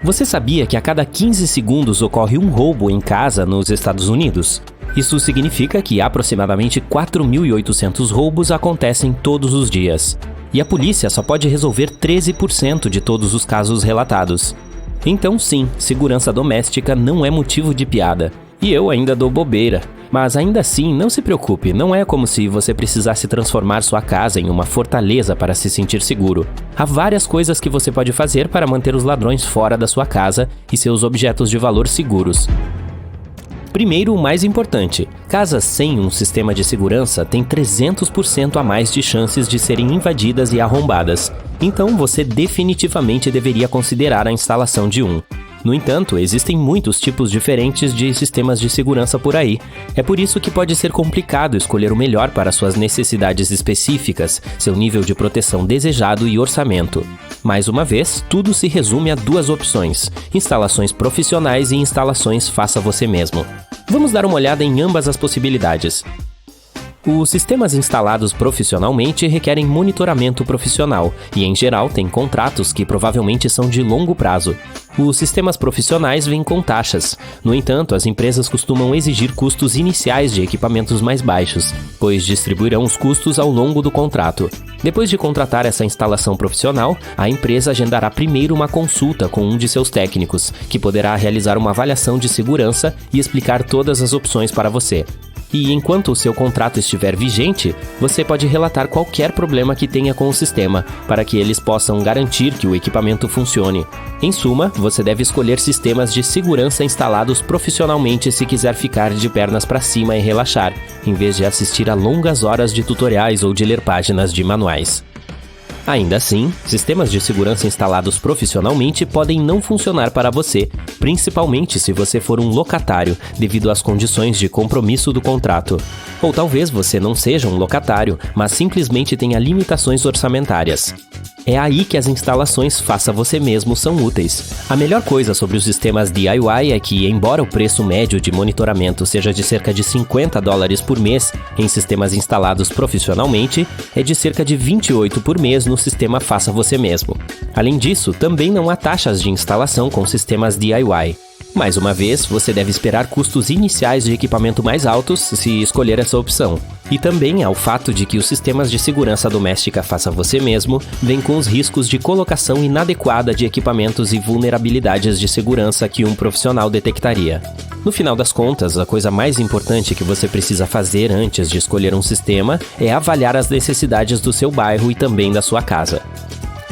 Você sabia que a cada 15 segundos ocorre um roubo em casa nos Estados Unidos? Isso significa que aproximadamente 4.800 roubos acontecem todos os dias. E a polícia só pode resolver 13% de todos os casos relatados. Então sim, segurança doméstica não é motivo de piada. E eu ainda dou bobeira. Mas ainda assim, não se preocupe, não é como se você precisasse transformar sua casa em uma fortaleza para se sentir seguro. Há várias coisas que você pode fazer para manter os ladrões fora da sua casa e seus objetos de valor seguros. Primeiro, o mais importante, casas sem um sistema de segurança têm 300% a mais de chances de serem invadidas e arrombadas. Então, você definitivamente deveria considerar a instalação de um. No entanto, existem muitos tipos diferentes de sistemas de segurança por aí. É por isso que pode ser complicado escolher o melhor para suas necessidades específicas, seu nível de proteção desejado e orçamento. Mais uma vez, tudo se resume a duas opções: instalações profissionais e instalações faça você mesmo. Vamos dar uma olhada em ambas as possibilidades. Os sistemas instalados profissionalmente requerem monitoramento profissional e, em geral, têm contratos que provavelmente são de longo prazo. Os sistemas profissionais vêm com taxas. No entanto, as empresas costumam exigir custos iniciais de equipamentos mais baixos, pois distribuirão os custos ao longo do contrato. Depois de contratar essa instalação profissional, a empresa agendará primeiro uma consulta com um de seus técnicos, que poderá realizar uma avaliação de segurança e explicar todas as opções para você. E enquanto o seu contrato estiver vigente, você pode relatar qualquer problema que tenha com o sistema, para que eles possam garantir que o equipamento funcione. Em suma, você deve escolher sistemas de segurança instalados profissionalmente se quiser ficar de pernas para cima e relaxar, em vez de assistir a longas horas de tutoriais ou de ler páginas de manuais. Ainda assim, sistemas de segurança instalados profissionalmente podem não funcionar para você, principalmente se você for um locatário, devido às condições de compromisso do contrato. Ou talvez você não seja um locatário, mas simplesmente tenha limitações orçamentárias. É aí que as instalações faça você mesmo são úteis. A melhor coisa sobre os sistemas DIY é que, embora o preço médio de monitoramento seja de cerca de $50 por mês em sistemas instalados profissionalmente, é de cerca de $28 por mês no sistema faça você mesmo. Além disso, também não há taxas de instalação com sistemas DIY. Mais uma vez, você deve esperar custos iniciais de equipamento mais altos se escolher essa opção. E também há o fato de que os sistemas de segurança doméstica faça você mesmo vêm com os riscos de colocação inadequada de equipamentos e vulnerabilidades de segurança que um profissional detectaria. No final das contas, a coisa mais importante que você precisa fazer antes de escolher um sistema é avaliar as necessidades do seu bairro e também da sua casa.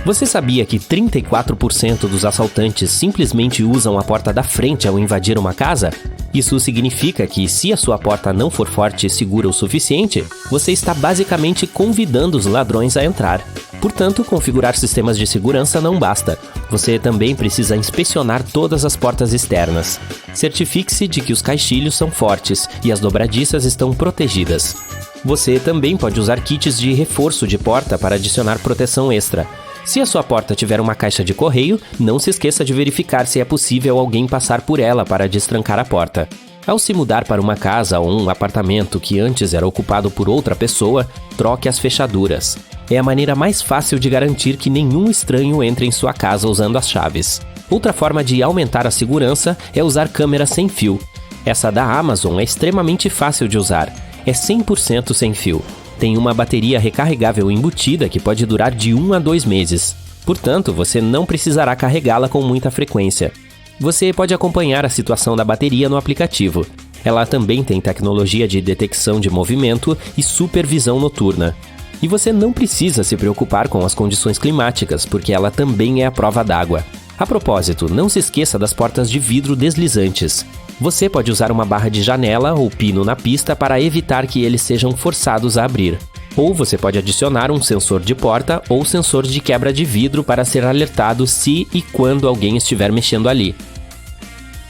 Você sabia que 34% dos assaltantes simplesmente usam a porta da frente ao invadir uma casa? Isso significa que, se a sua porta não for forte e segura o suficiente, você está basicamente convidando os ladrões a entrar. Portanto, configurar sistemas de segurança não basta. Você também precisa inspecionar todas as portas externas. Certifique-se de que os caixilhos são fortes e as dobradiças estão protegidas. Você também pode usar kits de reforço de porta para adicionar proteção extra. Se a sua porta tiver uma caixa de correio, não se esqueça de verificar se é possível alguém passar por ela para destrancar a porta. Ao se mudar para uma casa ou um apartamento que antes era ocupado por outra pessoa, troque as fechaduras. É a maneira mais fácil de garantir que nenhum estranho entre em sua casa usando as chaves. Outra forma de aumentar a segurança é usar câmeras sem fio. Essa da Amazon é extremamente fácil de usar. É 100% sem fio. Tem uma bateria recarregável embutida que pode durar de 1 a 2 meses. Portanto, você não precisará carregá-la com muita frequência. Você pode acompanhar a situação da bateria no aplicativo. Ela também tem tecnologia de detecção de movimento e supervisão noturna. E você não precisa se preocupar com as condições climáticas, porque ela também é à prova d'água. A propósito, não se esqueça das portas de vidro deslizantes. Você pode usar uma barra de janela ou pino na pista para evitar que eles sejam forçados a abrir. Ou você pode adicionar um sensor de porta ou sensor de quebra de vidro para ser alertado se e quando alguém estiver mexendo ali.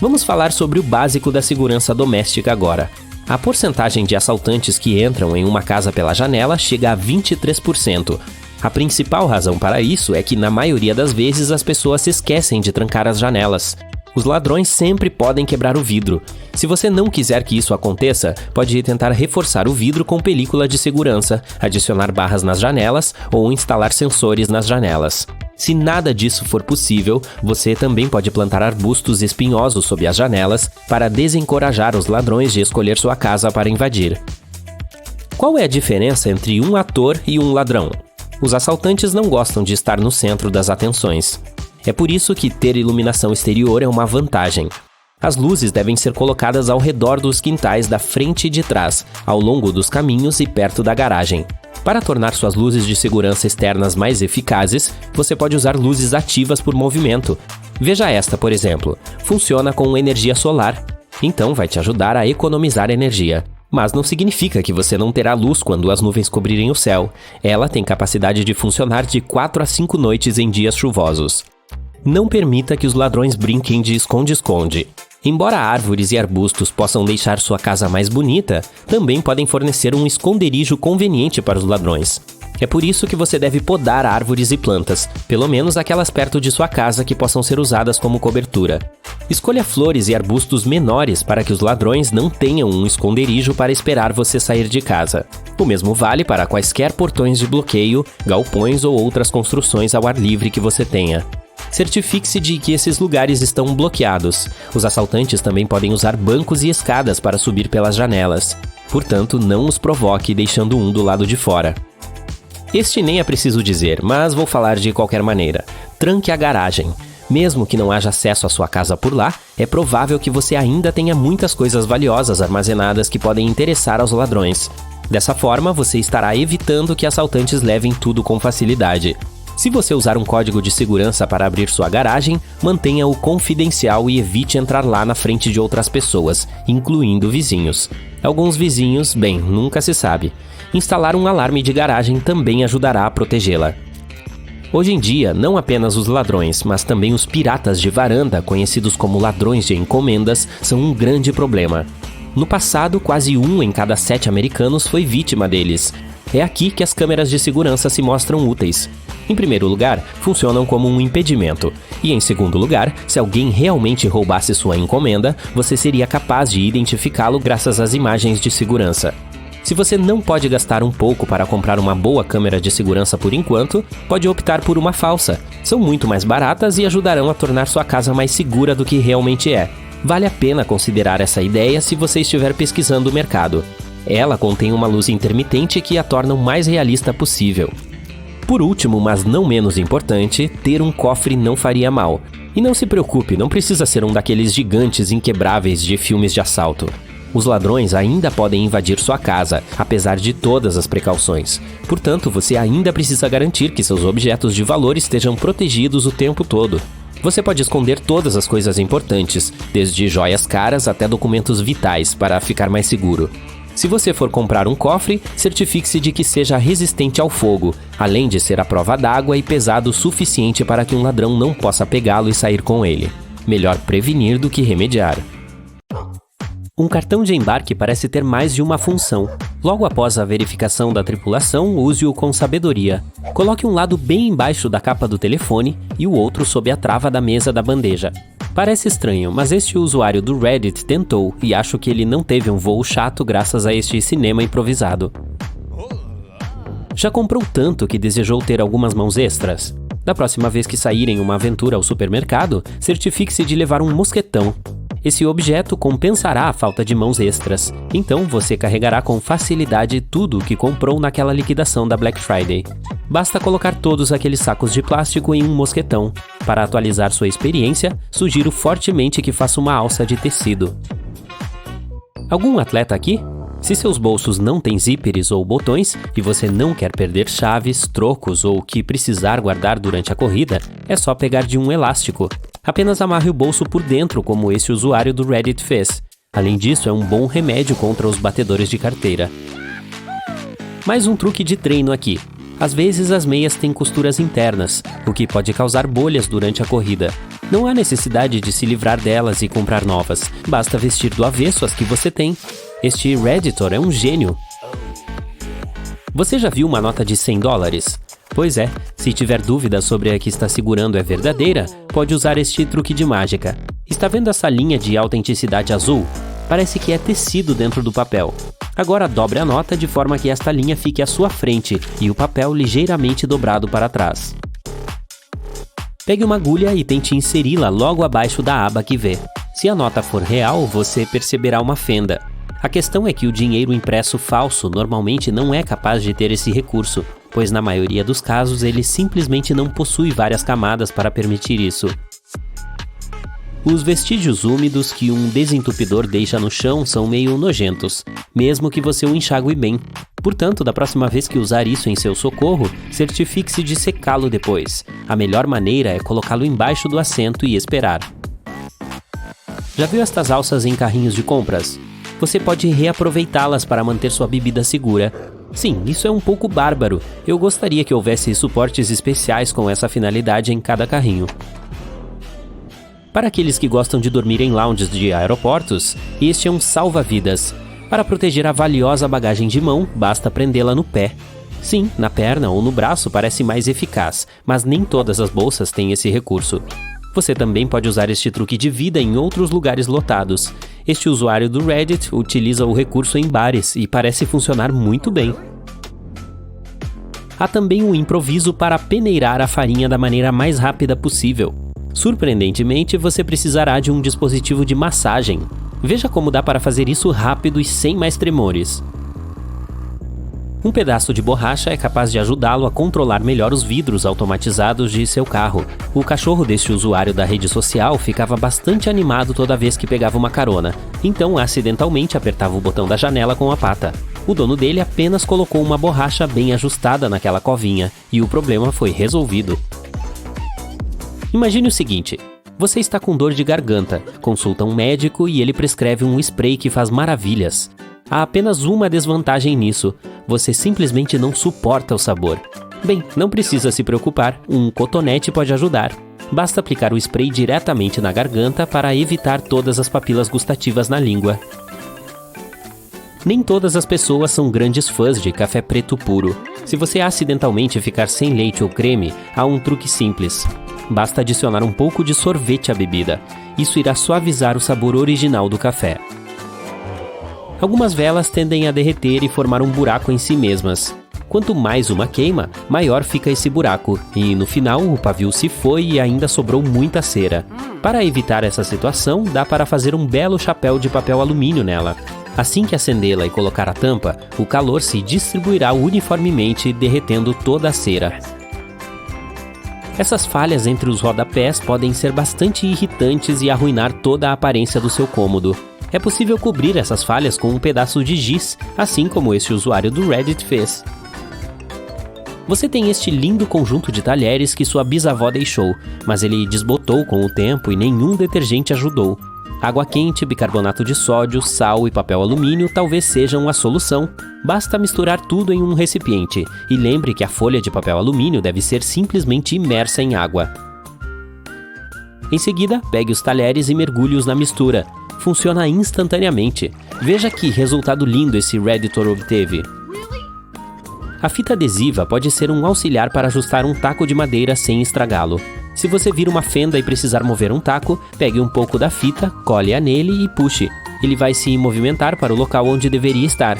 Vamos falar sobre o básico da segurança doméstica agora. A porcentagem de assaltantes que entram em uma casa pela janela chega a 23%. A principal razão para isso é que, na maioria das vezes, as pessoas se esquecem de trancar as janelas. Os ladrões sempre podem quebrar o vidro. Se você não quiser que isso aconteça, pode tentar reforçar o vidro com película de segurança, adicionar barras nas janelas ou instalar sensores nas janelas. Se nada disso for possível, você também pode plantar arbustos espinhosos sob as janelas para desencorajar os ladrões de escolher sua casa para invadir. Qual é a diferença entre um ator e um ladrão? Os assaltantes não gostam de estar no centro das atenções. É por isso que ter iluminação exterior é uma vantagem. As luzes devem ser colocadas ao redor dos quintais da frente e de trás, ao longo dos caminhos e perto da garagem. Para tornar suas luzes de segurança externas mais eficazes, você pode usar luzes ativas por movimento. Veja esta, por exemplo. Funciona com energia solar. Então vai te ajudar a economizar energia. Mas não significa que você não terá luz quando as nuvens cobrirem o céu. Ela tem capacidade de funcionar de 4 a 5 noites em dias chuvosos. Não permita que os ladrões brinquem de esconde-esconde. Embora árvores e arbustos possam deixar sua casa mais bonita, também podem fornecer um esconderijo conveniente para os ladrões. É por isso que você deve podar árvores e plantas, pelo menos aquelas perto de sua casa que possam ser usadas como cobertura. Escolha flores e arbustos menores para que os ladrões não tenham um esconderijo para esperar você sair de casa. O mesmo vale para quaisquer portões de bloqueio, galpões ou outras construções ao ar livre que você tenha. Certifique-se de que esses lugares estão bloqueados. Os assaltantes também podem usar bancos e escadas para subir pelas janelas. Portanto, não os provoque deixando um do lado de fora. Este nem é preciso dizer, mas vou falar de qualquer maneira. Tranque a garagem. Mesmo que não haja acesso à sua casa por lá, é provável que você ainda tenha muitas coisas valiosas armazenadas que podem interessar aos ladrões. Dessa forma, você estará evitando que assaltantes levem tudo com facilidade. Se você usar um código de segurança para abrir sua garagem, mantenha-o confidencial e evite entrar lá na frente de outras pessoas, incluindo vizinhos. Alguns vizinhos, bem, nunca se sabe. Instalar um alarme de garagem também ajudará a protegê-la. Hoje em dia, não apenas os ladrões, mas também os piratas de varanda, conhecidos como ladrões de encomendas, são um grande problema. No passado, quase 1 em cada 7 americanos foi vítima deles. É aqui que as câmeras de segurança se mostram úteis. Em primeiro lugar, funcionam como um impedimento. E em segundo lugar, se alguém realmente roubasse sua encomenda, você seria capaz de identificá-lo graças às imagens de segurança. Se você não pode gastar um pouco para comprar uma boa câmera de segurança por enquanto, pode optar por uma falsa. São muito mais baratas e ajudarão a tornar sua casa mais segura do que realmente é. Vale a pena considerar essa ideia se você estiver pesquisando o mercado. Ela contém uma luz intermitente que a torna o mais realista possível. Por último, mas não menos importante, ter um cofre não faria mal. E não se preocupe, não precisa ser um daqueles gigantes inquebráveis de filmes de assalto. Os ladrões ainda podem invadir sua casa, apesar de todas as precauções. Portanto, você ainda precisa garantir que seus objetos de valor estejam protegidos o tempo todo. Você pode esconder todas as coisas importantes, desde joias caras até documentos vitais, para ficar mais seguro. Se você for comprar um cofre, certifique-se de que seja resistente ao fogo, além de ser à prova d'água e pesado o suficiente para que um ladrão não possa pegá-lo e sair com ele. Melhor prevenir do que remediar. Um cartão de embarque parece ter mais de uma função. Logo após a verificação da tripulação, use-o com sabedoria. Coloque um lado bem embaixo da capa do telefone e o outro sob a trava da mesa da bandeja. Parece estranho, mas este usuário do Reddit tentou e acho que ele não teve um voo chato graças a este cinema improvisado. Já comprou tanto que desejou ter algumas mãos extras? Da próxima vez que sair em uma aventura ao supermercado, certifique-se de levar um mosquetão. Esse objeto compensará a falta de mãos extras, então você carregará com facilidade tudo o que comprou naquela liquidação da Black Friday. Basta colocar todos aqueles sacos de plástico em um mosquetão. Para atualizar sua experiência, sugiro fortemente que faça uma alça de tecido. Algum atleta aqui? Se seus bolsos não têm zíperes ou botões e você não quer perder chaves, trocos ou o que precisar guardar durante a corrida, é só pegar de um elástico. Apenas amarre o bolso por dentro, como esse usuário do Reddit fez. Além disso, é um bom remédio contra os batedores de carteira. Mais um truque de treino aqui. Às vezes as meias têm costuras internas, o que pode causar bolhas durante a corrida. Não há necessidade de se livrar delas e comprar novas, basta vestir do avesso as que você tem. Este Redditor é um gênio. Você já viu uma nota de $100? Pois é, se tiver dúvida sobre a que está segurando é verdadeira, pode usar este truque de mágica. Está vendo essa linha de autenticidade azul? Parece que é tecido dentro do papel. Agora dobre a nota de forma que esta linha fique à sua frente e o papel ligeiramente dobrado para trás. Pegue uma agulha e tente inseri-la logo abaixo da aba que vê. Se a nota for real, você perceberá uma fenda. A questão é que o dinheiro impresso falso normalmente não é capaz de ter esse recurso, pois na maioria dos casos ele simplesmente não possui várias camadas para permitir isso. Os vestígios úmidos que um desentupidor deixa no chão são meio nojentos, mesmo que você o enxague bem. Portanto, da próxima vez que usar isso em seu socorro, certifique-se de secá-lo depois. A melhor maneira é colocá-lo embaixo do assento e esperar. Já viu estas alças em carrinhos de compras? Você pode reaproveitá-las para manter sua bebida segura. Sim, isso é um pouco bárbaro. Eu gostaria que houvesse suportes especiais com essa finalidade em cada carrinho. Para aqueles que gostam de dormir em lounges de aeroportos, este é um salva-vidas. Para proteger a valiosa bagagem de mão, basta prendê-la no pé. Sim, na perna ou no braço parece mais eficaz, mas nem todas as bolsas têm esse recurso. Você também pode usar este truque de vida em outros lugares lotados. Este usuário do Reddit utiliza o recurso em bares e parece funcionar muito bem. Há também o improviso para peneirar a farinha da maneira mais rápida possível. Surpreendentemente, você precisará de um dispositivo de massagem. Veja como dá para fazer isso rápido e sem mais tremores. Um pedaço de borracha é capaz de ajudá-lo a controlar melhor os vidros automatizados de seu carro. O cachorro deste usuário da rede social ficava bastante animado toda vez que pegava uma carona, então acidentalmente apertava o botão da janela com a pata. O dono dele apenas colocou uma borracha bem ajustada naquela covinha e o problema foi resolvido. Imagine o seguinte: você está com dor de garganta, consulta um médico e ele prescreve um spray que faz maravilhas. Há apenas uma desvantagem nisso: você simplesmente não suporta o sabor. Bem, não precisa se preocupar, um cotonete pode ajudar. Basta aplicar o spray diretamente na garganta para evitar todas as papilas gustativas na língua. Nem todas as pessoas são grandes fãs de café preto puro. Se você acidentalmente ficar sem leite ou creme, há um truque simples. Basta adicionar um pouco de sorvete à bebida. Isso irá suavizar o sabor original do café. Algumas velas tendem a derreter e formar um buraco em si mesmas. Quanto mais uma queima, maior fica esse buraco, e no final o pavio se foi e ainda sobrou muita cera. Para evitar essa situação, dá para fazer um belo chapéu de papel alumínio nela. Assim que acendê-la e colocar a tampa, o calor se distribuirá uniformemente, derretendo toda a cera. Essas falhas entre os rodapés podem ser bastante irritantes e arruinar toda a aparência do seu cômodo. É possível cobrir essas falhas com um pedaço de giz, assim como este usuário do Reddit fez. Você tem este lindo conjunto de talheres que sua bisavó deixou, mas ele desbotou com o tempo e nenhum detergente ajudou. Água quente, bicarbonato de sódio, sal e papel alumínio talvez sejam a solução. Basta misturar tudo em um recipiente e lembre que a folha de papel alumínio deve ser simplesmente imersa em água. Em seguida, pegue os talheres e mergulhe-os na mistura. Funciona instantaneamente. Veja que resultado lindo esse Redditor obteve. A fita adesiva pode ser um auxiliar para ajustar um taco de madeira sem estragá-lo. Se você vir uma fenda e precisar mover um taco, pegue um pouco da fita, cole-a nele e puxe. Ele vai se movimentar para o local onde deveria estar.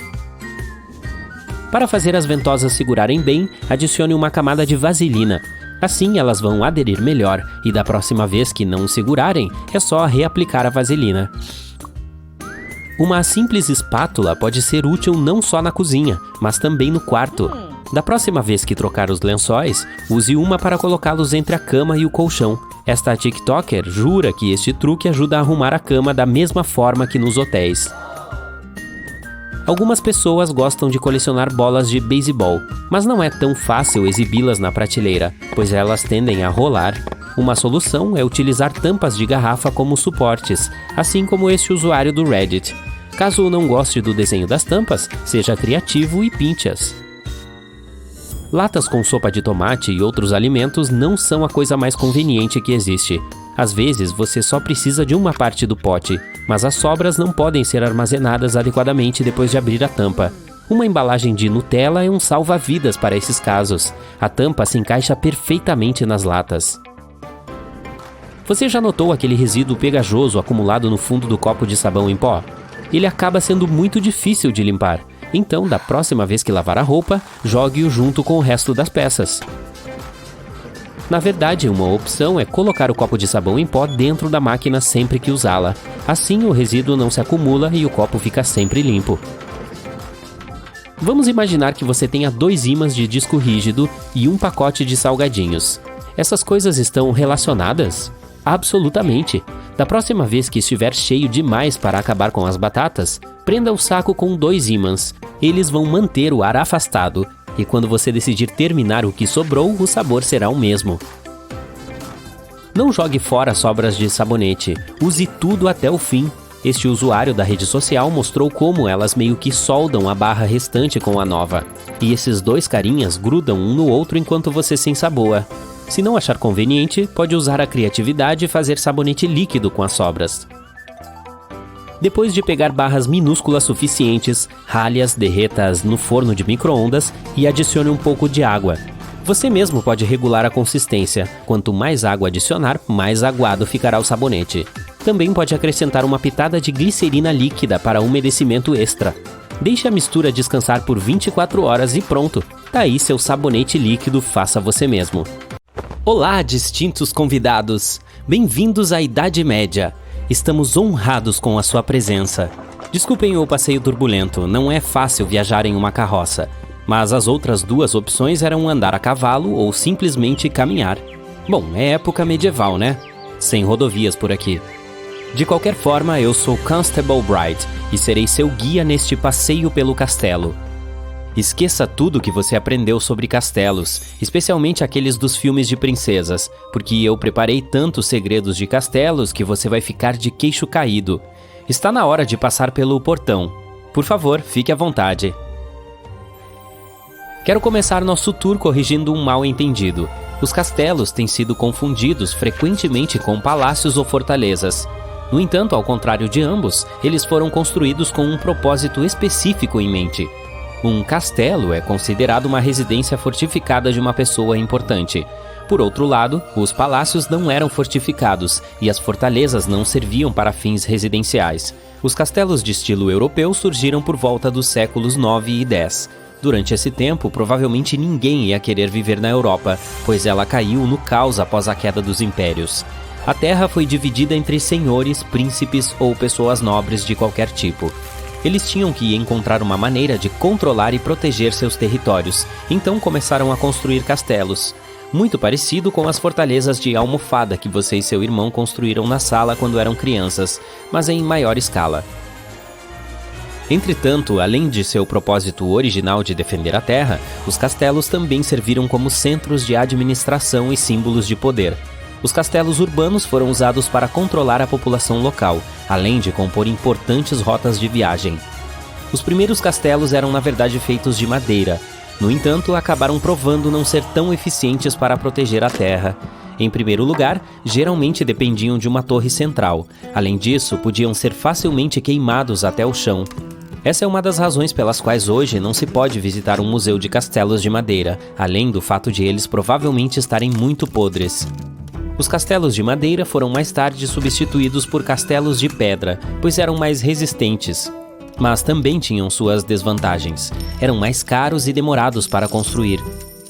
Para fazer as ventosas segurarem bem, adicione uma camada de vaselina. Assim elas vão aderir melhor e da próxima vez que não segurarem, é só reaplicar a vaselina. Uma simples espátula pode ser útil não só na cozinha, mas também no quarto. Da próxima vez que trocar os lençóis, use uma para colocá-los entre a cama e o colchão. Esta TikToker jura que este truque ajuda a arrumar a cama da mesma forma que nos hotéis. Algumas pessoas gostam de colecionar bolas de beisebol, mas não é tão fácil exibi-las na prateleira, pois elas tendem a rolar. Uma solução é utilizar tampas de garrafa como suportes, assim como este usuário do Reddit. Caso não goste do desenho das tampas, seja criativo e pinte-as. Latas com sopa de tomate e outros alimentos não são a coisa mais conveniente que existe. Às vezes, você só precisa de uma parte do pote, mas as sobras não podem ser armazenadas adequadamente depois de abrir a tampa. Uma embalagem de Nutella é um salva-vidas para esses casos. A tampa se encaixa perfeitamente nas latas. Você já notou aquele resíduo pegajoso acumulado no fundo do copo de sabão em pó? Ele acaba sendo muito difícil de limpar. Então, da próxima vez que lavar a roupa, jogue-o junto com o resto das peças. Na verdade, uma opção é colocar o copo de sabão em pó dentro da máquina sempre que usá-la. Assim, o resíduo não se acumula e o copo fica sempre limpo. Vamos imaginar que você tenha 2 ímãs de disco rígido e um pacote de salgadinhos. Essas coisas estão relacionadas? Absolutamente! Da próxima vez que estiver cheio demais para acabar com as batatas, prenda o saco com 2 ímãs. Eles vão manter o ar afastado, e quando você decidir terminar o que sobrou, o sabor será o mesmo. Não jogue fora sobras de sabonete, use tudo até o fim. Este usuário da rede social mostrou como elas meio que soldam a barra restante com a nova. E esses 2 carinhas grudam um no outro enquanto você se ensaboa. Se não achar conveniente, pode usar a criatividade e fazer sabonete líquido com as sobras. Depois de pegar barras minúsculas suficientes, rale-as, derreta-as no forno de micro-ondas e adicione um pouco de água. Você mesmo pode regular a consistência. Quanto mais água adicionar, mais aguado ficará o sabonete. Também pode acrescentar uma pitada de glicerina líquida para umedecimento extra. Deixe a mistura descansar por 24 horas e pronto. Tá aí seu sabonete líquido, faça você mesmo. Olá, distintos convidados! Bem-vindos à Idade Média. Estamos honrados com a sua presença. Desculpem o passeio turbulento, não é fácil viajar em uma carroça. Mas as outras 2 opções eram andar a cavalo ou simplesmente caminhar. Bom, é época medieval, né? Sem rodovias por aqui. De qualquer forma, eu sou Constable Bright e serei seu guia neste passeio pelo castelo. Esqueça tudo que você aprendeu sobre castelos, especialmente aqueles dos filmes de princesas, porque eu preparei tantos segredos de castelos que você vai ficar de queixo caído. Está na hora de passar pelo portão. Por favor, fique à vontade. Quero começar nosso tour corrigindo um mal-entendido. Os castelos têm sido confundidos frequentemente com palácios ou fortalezas. No entanto, ao contrário de ambos, eles foram construídos com um propósito específico em mente. Um castelo é considerado uma residência fortificada de uma pessoa importante. Por outro lado, os palácios não eram fortificados e as fortalezas não serviam para fins residenciais. Os castelos de estilo europeu surgiram por volta dos séculos 9 e 10. Durante esse tempo, provavelmente ninguém ia querer viver na Europa, pois ela caiu no caos após a queda dos impérios. A terra foi dividida entre senhores, príncipes ou pessoas nobres de qualquer tipo. Eles tinham que encontrar uma maneira de controlar e proteger seus territórios, então começaram a construir castelos. Muito parecido com as fortalezas de almofada que você e seu irmão construíram na sala quando eram crianças, mas em maior escala. Entretanto, além de seu propósito original de defender a terra, os castelos também serviram como centros de administração e símbolos de poder. Os castelos urbanos foram usados para controlar a população local, além de compor importantes rotas de viagem. Os primeiros castelos eram na verdade feitos de madeira. No entanto, acabaram provando não ser tão eficientes para proteger a terra. Em primeiro lugar, geralmente dependiam de uma torre central. Além disso, podiam ser facilmente queimados até o chão. Essa é uma das razões pelas quais hoje não se pode visitar um museu de castelos de madeira, além do fato de eles provavelmente estarem muito podres. Os castelos de madeira foram mais tarde substituídos por castelos de pedra, pois eram mais resistentes. Mas também tinham suas desvantagens. Eram mais caros e demorados para construir.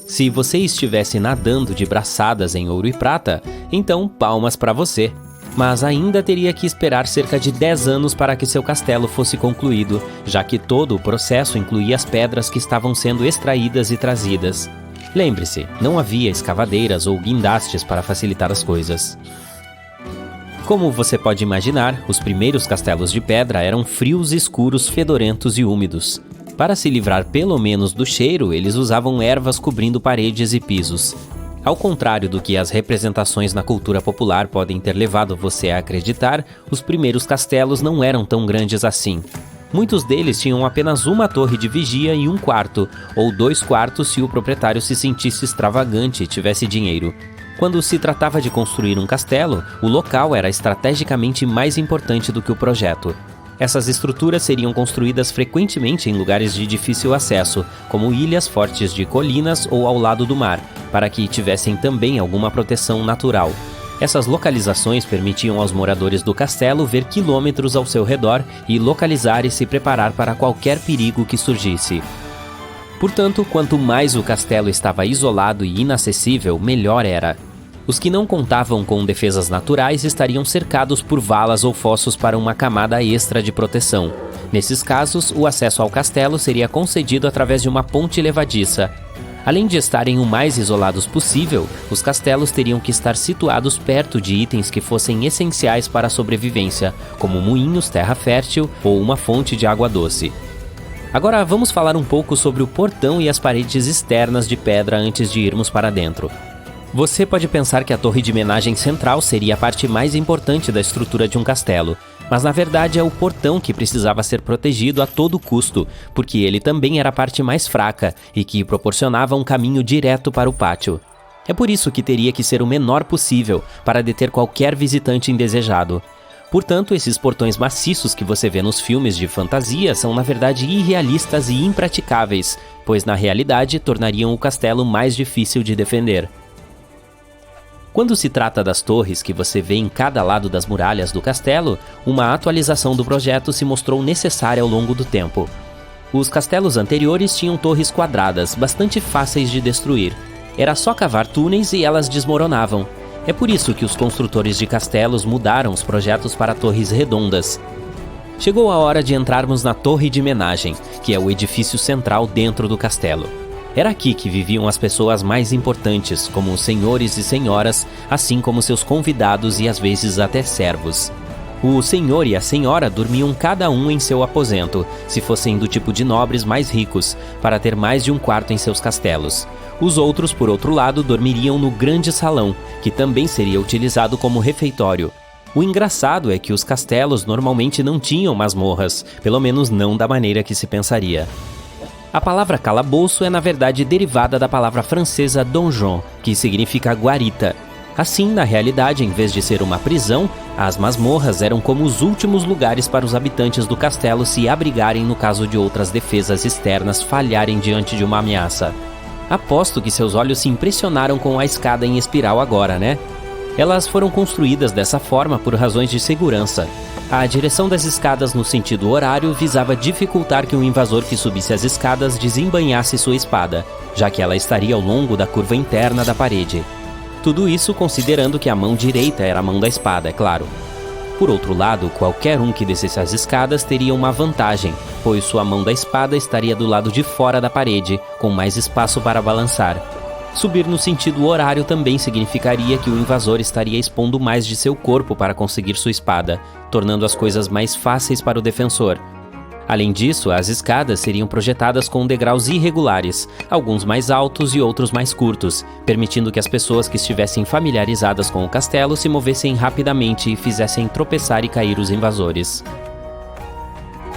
Se você estivesse nadando de braçadas em ouro e prata, então palmas para você. Mas ainda teria que esperar cerca de 10 anos para que seu castelo fosse concluído, já que todo o processo incluía as pedras que estavam sendo extraídas e trazidas. Lembre-se, não havia escavadeiras ou guindastes para facilitar as coisas. Como você pode imaginar, os primeiros castelos de pedra eram frios, escuros, fedorentos e úmidos. Para se livrar pelo menos do cheiro, eles usavam ervas cobrindo paredes e pisos. Ao contrário do que as representações na cultura popular podem ter levado você a acreditar, os primeiros castelos não eram tão grandes assim. Muitos deles tinham apenas uma torre de vigia e um quarto, ou 2 quartos se o proprietário se sentisse extravagante e tivesse dinheiro. Quando se tratava de construir um castelo, o local era estrategicamente mais importante do que o projeto. Essas estruturas seriam construídas frequentemente em lugares de difícil acesso, como ilhas fortes de colinas ou ao lado do mar, para que tivessem também alguma proteção natural. Essas localizações permitiam aos moradores do castelo ver quilômetros ao seu redor e localizar e se preparar para qualquer perigo que surgisse. Portanto, quanto mais o castelo estava isolado e inacessível, melhor era. Os que não contavam com defesas naturais estariam cercados por valas ou fossos para uma camada extra de proteção. Nesses casos, o acesso ao castelo seria concedido através de uma ponte levadiça. Além de estarem o mais isolados possível, os castelos teriam que estar situados perto de itens que fossem essenciais para a sobrevivência, como moinhos, terra fértil ou uma fonte de água doce. Agora vamos falar um pouco sobre o portão e as paredes externas de pedra antes de irmos para dentro. Você pode pensar que a torre de menagem central seria a parte mais importante da estrutura de um castelo, mas na verdade é o portão que precisava ser protegido a todo custo, porque ele também era a parte mais fraca e que proporcionava um caminho direto para o pátio. É por isso que teria que ser o menor possível para deter qualquer visitante indesejado. Portanto, esses portões maciços que você vê nos filmes de fantasia são na verdade irrealistas e impraticáveis, pois na realidade tornariam o castelo mais difícil de defender. Quando se trata das torres que você vê em cada lado das muralhas do castelo, uma atualização do projeto se mostrou necessária ao longo do tempo. Os castelos anteriores tinham torres quadradas, bastante fáceis de destruir. Era só cavar túneis e elas desmoronavam. É por isso que os construtores de castelos mudaram os projetos para torres redondas. Chegou a hora de entrarmos na Torre de Menagem, que é o edifício central dentro do castelo. Era aqui que viviam as pessoas mais importantes, como os senhores e senhoras, assim como seus convidados e às vezes até servos. O senhor e a senhora dormiam cada um em seu aposento, se fossem do tipo de nobres mais ricos, para ter mais de um quarto em seus castelos. Os outros, por outro lado, dormiriam no grande salão, que também seria utilizado como refeitório. O engraçado é que os castelos normalmente não tinham masmorras, pelo menos não da maneira que se pensaria. A palavra calabouço é na verdade derivada da palavra francesa donjon, que significa guarita. Assim, na realidade, em vez de ser uma prisão, as masmorras eram como os últimos lugares para os habitantes do castelo se abrigarem no caso de outras defesas externas falharem diante de uma ameaça. Aposto que seus olhos se impressionaram com a escada em espiral agora, né? Elas foram construídas dessa forma por razões de segurança. A direção das escadas no sentido horário visava dificultar que um invasor que subisse as escadas desembainhasse sua espada, já que ela estaria ao longo da curva interna da parede. Tudo isso considerando que a mão direita era a mão da espada, é claro. Por outro lado, qualquer um que descesse as escadas teria uma vantagem, pois sua mão da espada estaria do lado de fora da parede, com mais espaço para balançar. Subir no sentido horário também significaria que o invasor estaria expondo mais de seu corpo para conseguir sua espada, tornando as coisas mais fáceis para o defensor. Além disso, as escadas seriam projetadas com degraus irregulares, alguns mais altos e outros mais curtos, permitindo que as pessoas que estivessem familiarizadas com o castelo se movessem rapidamente e fizessem tropeçar e cair os invasores.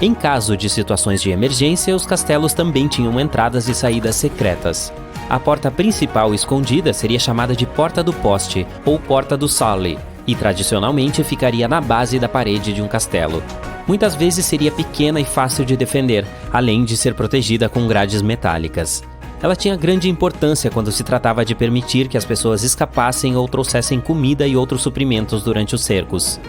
Em caso de situações de emergência, os castelos também tinham entradas e saídas secretas. A porta principal escondida seria chamada de Porta do Poste, ou Porta do Sully, e tradicionalmente ficaria na base da parede de um castelo. Muitas vezes seria pequena e fácil de defender, além de ser protegida com grades metálicas. Ela tinha grande importância quando se tratava de permitir que as pessoas escapassem ou trouxessem comida e outros suprimentos durante os cercos.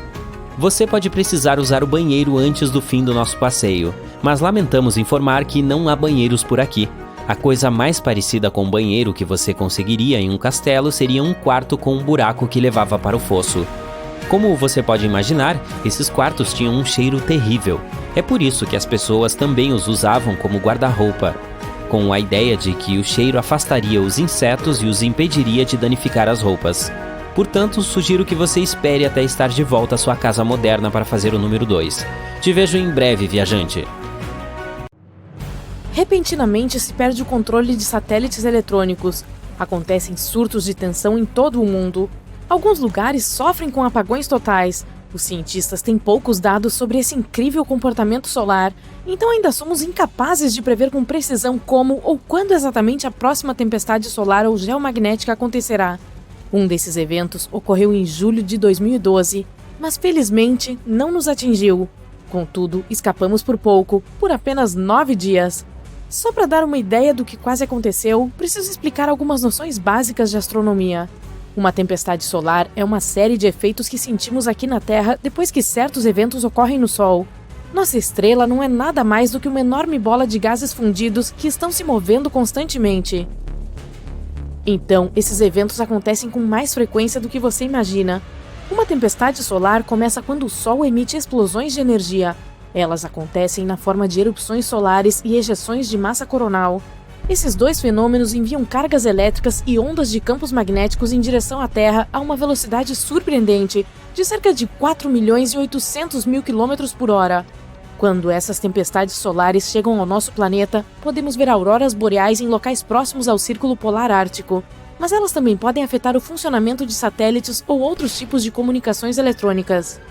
Você pode precisar usar o banheiro antes do fim do nosso passeio, mas lamentamos informar que não há banheiros por aqui. A coisa mais parecida com um banheiro que você conseguiria em um castelo seria um quarto com um buraco que levava para o fosso. Como você pode imaginar, esses quartos tinham um cheiro terrível. É por isso que as pessoas também os usavam como guarda-roupa, com a ideia de que o cheiro afastaria os insetos e os impediria de danificar as roupas. Portanto, sugiro que você espere até estar de volta à sua casa moderna para fazer o número 2. Te vejo em breve, viajante. Repentinamente se perde o controle de satélites eletrônicos. Acontecem surtos de tensão em todo o mundo. Alguns lugares sofrem com apagões totais. Os cientistas têm poucos dados sobre esse incrível comportamento solar, então ainda somos incapazes de prever com precisão como ou quando exatamente a próxima tempestade solar ou geomagnética acontecerá. Um desses eventos ocorreu em julho de 2012, mas felizmente não nos atingiu. Contudo, escapamos por pouco, por apenas 9 dias. Só para dar uma ideia do que quase aconteceu, preciso explicar algumas noções básicas de astronomia. Uma tempestade solar é uma série de efeitos que sentimos aqui na Terra depois que certos eventos ocorrem no Sol. Nossa estrela não é nada mais do que uma enorme bola de gases fundidos que estão se movendo constantemente. Então, esses eventos acontecem com mais frequência do que você imagina. Uma tempestade solar começa quando o Sol emite explosões de energia. Elas acontecem na forma de erupções solares e ejeções de massa coronal. Esses dois fenômenos enviam cargas elétricas e ondas de campos magnéticos em direção à Terra a uma velocidade surpreendente, de cerca de 4.800.000 km por hora. Quando essas tempestades solares chegam ao nosso planeta, podemos ver auroras boreais em locais próximos ao Círculo Polar Ártico, mas elas também podem afetar o funcionamento de satélites ou outros tipos de comunicações eletrônicas.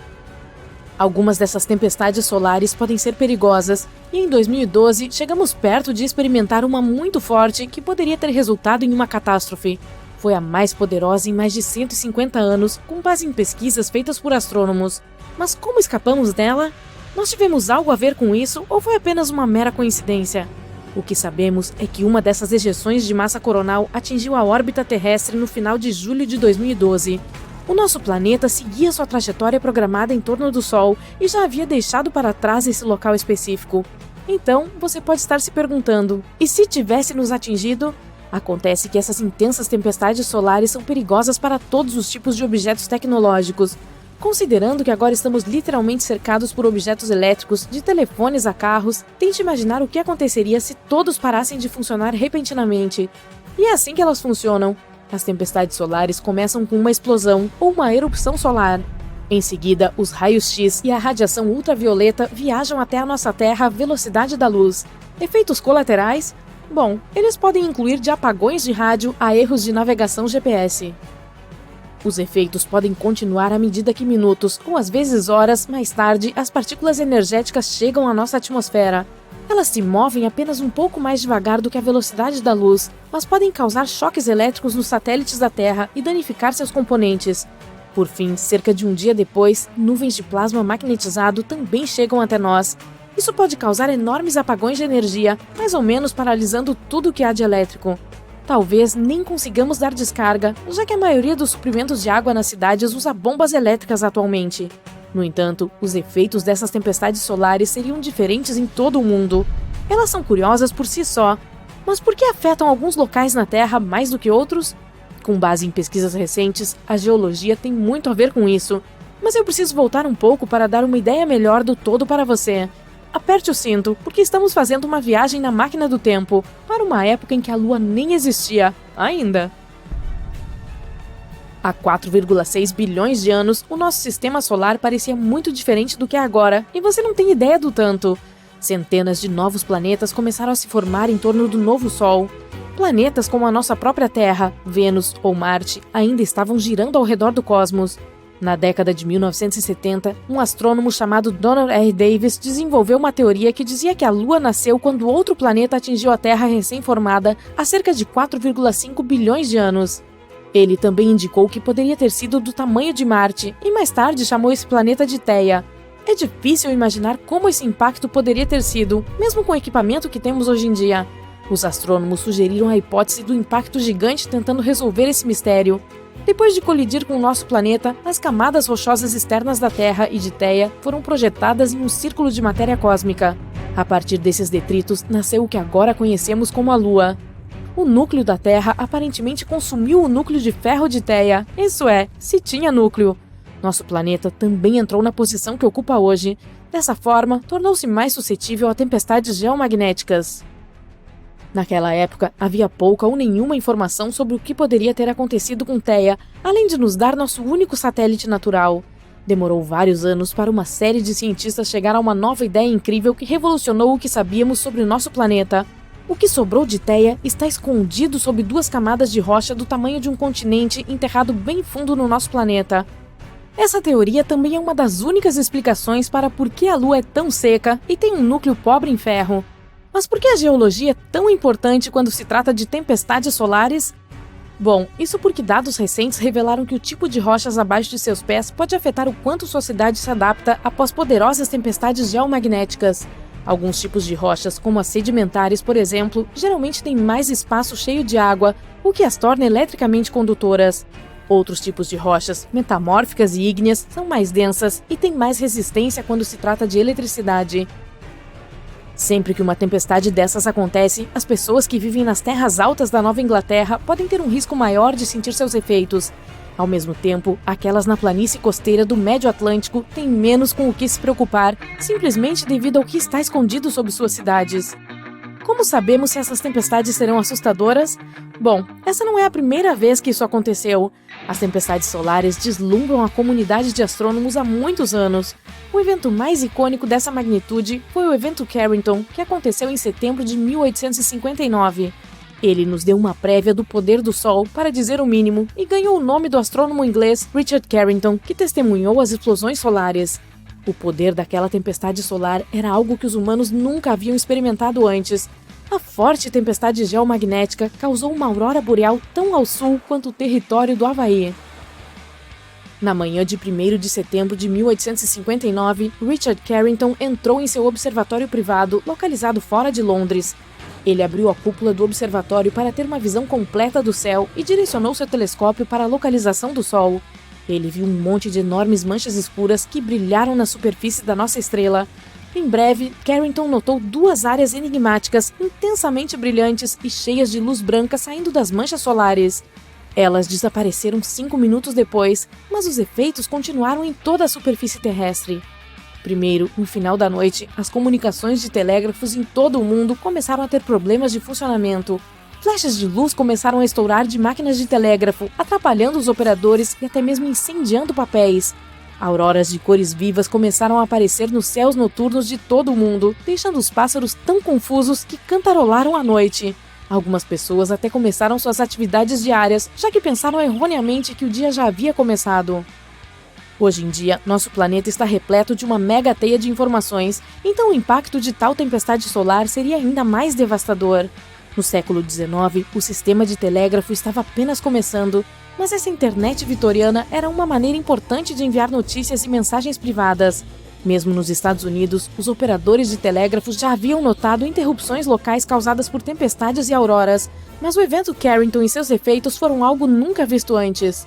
Algumas dessas tempestades solares podem ser perigosas, e em 2012 chegamos perto de experimentar uma muito forte que poderia ter resultado em uma catástrofe. Foi a mais poderosa em mais de 150 anos, com base em pesquisas feitas por astrônomos. Mas como escapamos dela? Nós tivemos algo a ver com isso ou foi apenas uma mera coincidência? O que sabemos é que uma dessas ejeções de massa coronal atingiu a órbita terrestre no final de julho de 2012. O nosso planeta seguia sua trajetória programada em torno do Sol e já havia deixado para trás esse local específico. Então, você pode estar se perguntando, e se tivesse nos atingido? Acontece que essas intensas tempestades solares são perigosas para todos os tipos de objetos tecnológicos. Considerando que agora estamos literalmente cercados por objetos elétricos, de telefones a carros, tente imaginar o que aconteceria se todos parassem de funcionar repentinamente. E é assim que elas funcionam. As tempestades solares começam com uma explosão ou uma erupção solar. Em seguida, os raios-x e a radiação ultravioleta viajam até a nossa Terra à velocidade da luz. Efeitos colaterais? Bom, eles podem incluir de apagões de rádio a erros de navegação GPS. Os efeitos podem continuar à medida que minutos, ou às vezes horas, mais tarde, as partículas energéticas chegam à nossa atmosfera. Elas se movem apenas um pouco mais devagar do que a velocidade da luz, mas podem causar choques elétricos nos satélites da Terra e danificar seus componentes. Por fim, cerca de um dia depois, nuvens de plasma magnetizado também chegam até nós. Isso pode causar enormes apagões de energia, mais ou menos paralisando tudo o que há de elétrico. Talvez nem consigamos dar descarga, já que a maioria dos suprimentos de água nas cidades usa bombas elétricas atualmente. No entanto, os efeitos dessas tempestades solares seriam diferentes em todo o mundo. Elas são curiosas por si só, mas por que afetam alguns locais na Terra mais do que outros? Com base em pesquisas recentes, a geologia tem muito a ver com isso, mas eu preciso voltar um pouco para dar uma ideia melhor do todo para você. Aperte o cinto, porque estamos fazendo uma viagem na máquina do tempo, para uma época em que a Lua nem existia, ainda. Há 4,6 bilhões de anos, o nosso sistema solar parecia muito diferente do que é agora, e você não tem ideia do tanto. Centenas de novos planetas começaram a se formar em torno do novo Sol. Planetas como a nossa própria Terra, Vênus ou Marte ainda estavam girando ao redor do cosmos. Na década de 1970, um astrônomo chamado Donald R. Davis desenvolveu uma teoria que dizia que a Lua nasceu quando outro planeta atingiu a Terra recém-formada há cerca de 4,5 bilhões de anos. Ele também indicou que poderia ter sido do tamanho de Marte e mais tarde chamou esse planeta de Theia. É difícil imaginar como esse impacto poderia ter sido, mesmo com o equipamento que temos hoje em dia. Os astrônomos sugeriram a hipótese do impacto gigante tentando resolver esse mistério. Depois de colidir com o nosso planeta, as camadas rochosas externas da Terra e de Theia foram projetadas em um círculo de matéria cósmica. A partir desses detritos, nasceu o que agora conhecemos como a Lua. O núcleo da Terra aparentemente consumiu o núcleo de ferro de Theia, isso é, se tinha núcleo. Nosso planeta também entrou na posição que ocupa hoje. Dessa forma, tornou-se mais suscetível a tempestades geomagnéticas. Naquela época, havia pouca ou nenhuma informação sobre o que poderia ter acontecido com Theia, além de nos dar nosso único satélite natural. Demorou vários anos para uma série de cientistas chegar a uma nova ideia incrível que revolucionou o que sabíamos sobre o nosso planeta. O que sobrou de Theia está escondido sob duas camadas de rocha do tamanho de um continente enterrado bem fundo no nosso planeta. Essa teoria também é uma das únicas explicações para por que a Lua é tão seca e tem um núcleo pobre em ferro. Mas por que a geologia é tão importante quando se trata de tempestades solares? Bom, isso porque dados recentes revelaram que o tipo de rochas abaixo de seus pés pode afetar o quanto sua cidade se adapta após poderosas tempestades geomagnéticas. Alguns tipos de rochas, como as sedimentares, por exemplo, geralmente têm mais espaço cheio de água, o que as torna eletricamente condutoras. Outros tipos de rochas, metamórficas e ígneas, são mais densas e têm mais resistência quando se trata de eletricidade. Sempre que uma tempestade dessas acontece, as pessoas que vivem nas terras altas da Nova Inglaterra podem ter um risco maior de sentir seus efeitos. Ao mesmo tempo, aquelas na planície costeira do Médio Atlântico têm menos com o que se preocupar, simplesmente devido ao que está escondido sob suas cidades. Como sabemos se essas tempestades serão assustadoras? Bom, essa não é a primeira vez que isso aconteceu. As tempestades solares deslumbram a comunidade de astrônomos há muitos anos. O evento mais icônico dessa magnitude foi o evento Carrington, que aconteceu em setembro de 1859. Ele nos deu uma prévia do poder do Sol, para dizer o mínimo, e ganhou o nome do astrônomo inglês Richard Carrington, que testemunhou as explosões solares. O poder daquela tempestade solar era algo que os humanos nunca haviam experimentado antes. A forte tempestade geomagnética causou uma aurora boreal tão ao sul quanto o território do Havaí. Na manhã de 1º de setembro de 1859, Richard Carrington entrou em seu observatório privado, localizado fora de Londres. Ele abriu a cúpula do observatório para ter uma visão completa do céu e direcionou seu telescópio para a localização do Sol. Ele viu um monte de enormes manchas escuras que brilharam na superfície da nossa estrela. Em breve, Carrington notou duas áreas enigmáticas, intensamente brilhantes e cheias de luz branca saindo das manchas solares. Elas desapareceram 5 minutos depois, mas os efeitos continuaram em toda a superfície terrestre. Primeiro, no final da noite, as comunicações de telégrafos em todo o mundo começaram a ter problemas de funcionamento. Flechas de luz começaram a estourar de máquinas de telégrafo, atrapalhando os operadores e até mesmo incendiando papéis. Auroras de cores vivas começaram a aparecer nos céus noturnos de todo o mundo, deixando os pássaros tão confusos que cantarolaram à noite. Algumas pessoas até começaram suas atividades diárias, já que pensaram erroneamente que o dia já havia começado. Hoje em dia, nosso planeta está repleto de uma mega teia de informações, então o impacto de tal tempestade solar seria ainda mais devastador. No século XIX, o sistema de telégrafo estava apenas começando, mas essa internet vitoriana era uma maneira importante de enviar notícias e mensagens privadas. Mesmo nos Estados Unidos, os operadores de telégrafos já haviam notado interrupções locais causadas por tempestades e auroras, mas o evento Carrington e seus efeitos foram algo nunca visto antes.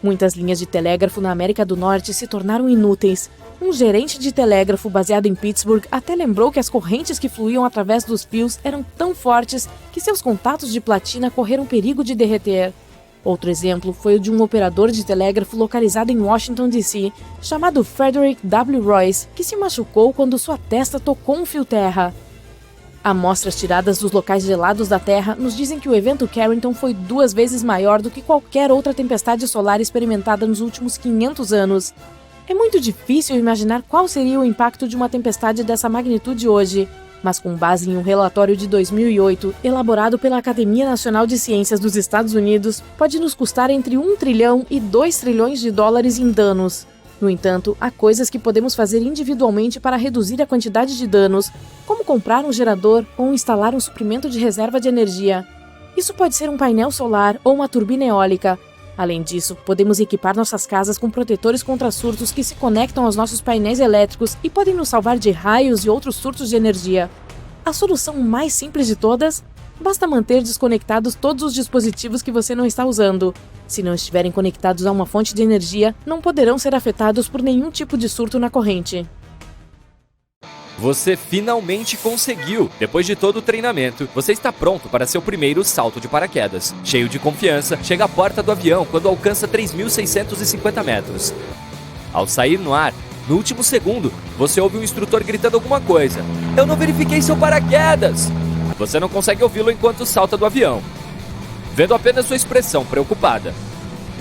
Muitas linhas de telégrafo na América do Norte se tornaram inúteis. Um gerente de telégrafo baseado em Pittsburgh até lembrou que as correntes que fluíam através dos fios eram tão fortes que seus contatos de platina correram perigo de derreter. Outro exemplo foi o de um operador de telégrafo localizado em Washington, D.C., chamado Frederick W. Royce, que se machucou quando sua testa tocou um fio terra. Amostras tiradas dos locais gelados da Terra nos dizem que o evento Carrington foi 2 vezes maior do que qualquer outra tempestade solar experimentada nos últimos 500 anos. É muito difícil imaginar qual seria o impacto de uma tempestade dessa magnitude hoje, mas com base em um relatório de 2008, elaborado pela Academia Nacional de Ciências dos Estados Unidos, pode nos custar entre 1 trilhão e 2 trilhões de dólares em danos. No entanto, há coisas que podemos fazer individualmente para reduzir a quantidade de danos, como comprar um gerador ou instalar um suprimento de reserva de energia. Isso pode ser um painel solar ou uma turbina eólica. Além disso, podemos equipar nossas casas com protetores contra surtos que se conectam aos nossos painéis elétricos e podem nos salvar de raios e outros surtos de energia. A solução mais simples de todas? Basta manter desconectados todos os dispositivos que você não está usando. Se não estiverem conectados a uma fonte de energia, não poderão ser afetados por nenhum tipo de surto na corrente. Você finalmente conseguiu! Depois de todo o treinamento, você está pronto para seu primeiro salto de paraquedas. Cheio de confiança, chega à porta do avião quando alcança 3.650 metros. Ao sair no ar, no último segundo, você ouve um instrutor gritando alguma coisa. Eu não verifiquei seu paraquedas! Você não consegue ouvi-lo enquanto salta do avião, vendo apenas sua expressão preocupada.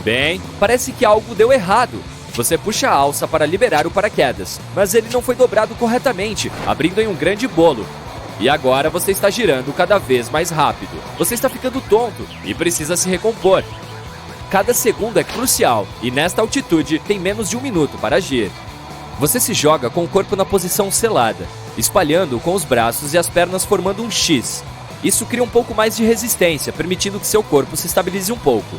Bem, parece que algo deu errado. Você puxa a alça para liberar o paraquedas, mas ele não foi dobrado corretamente, abrindo em um grande bolo. E agora você está girando cada vez mais rápido. Você está ficando tonto e precisa se recompor. Cada segundo é crucial e nesta altitude tem menos de 1 minuto para agir. Você se joga com o corpo na posição selada, espalhando com os braços e as pernas formando um X. Isso cria um pouco mais de resistência, permitindo que seu corpo se estabilize um pouco.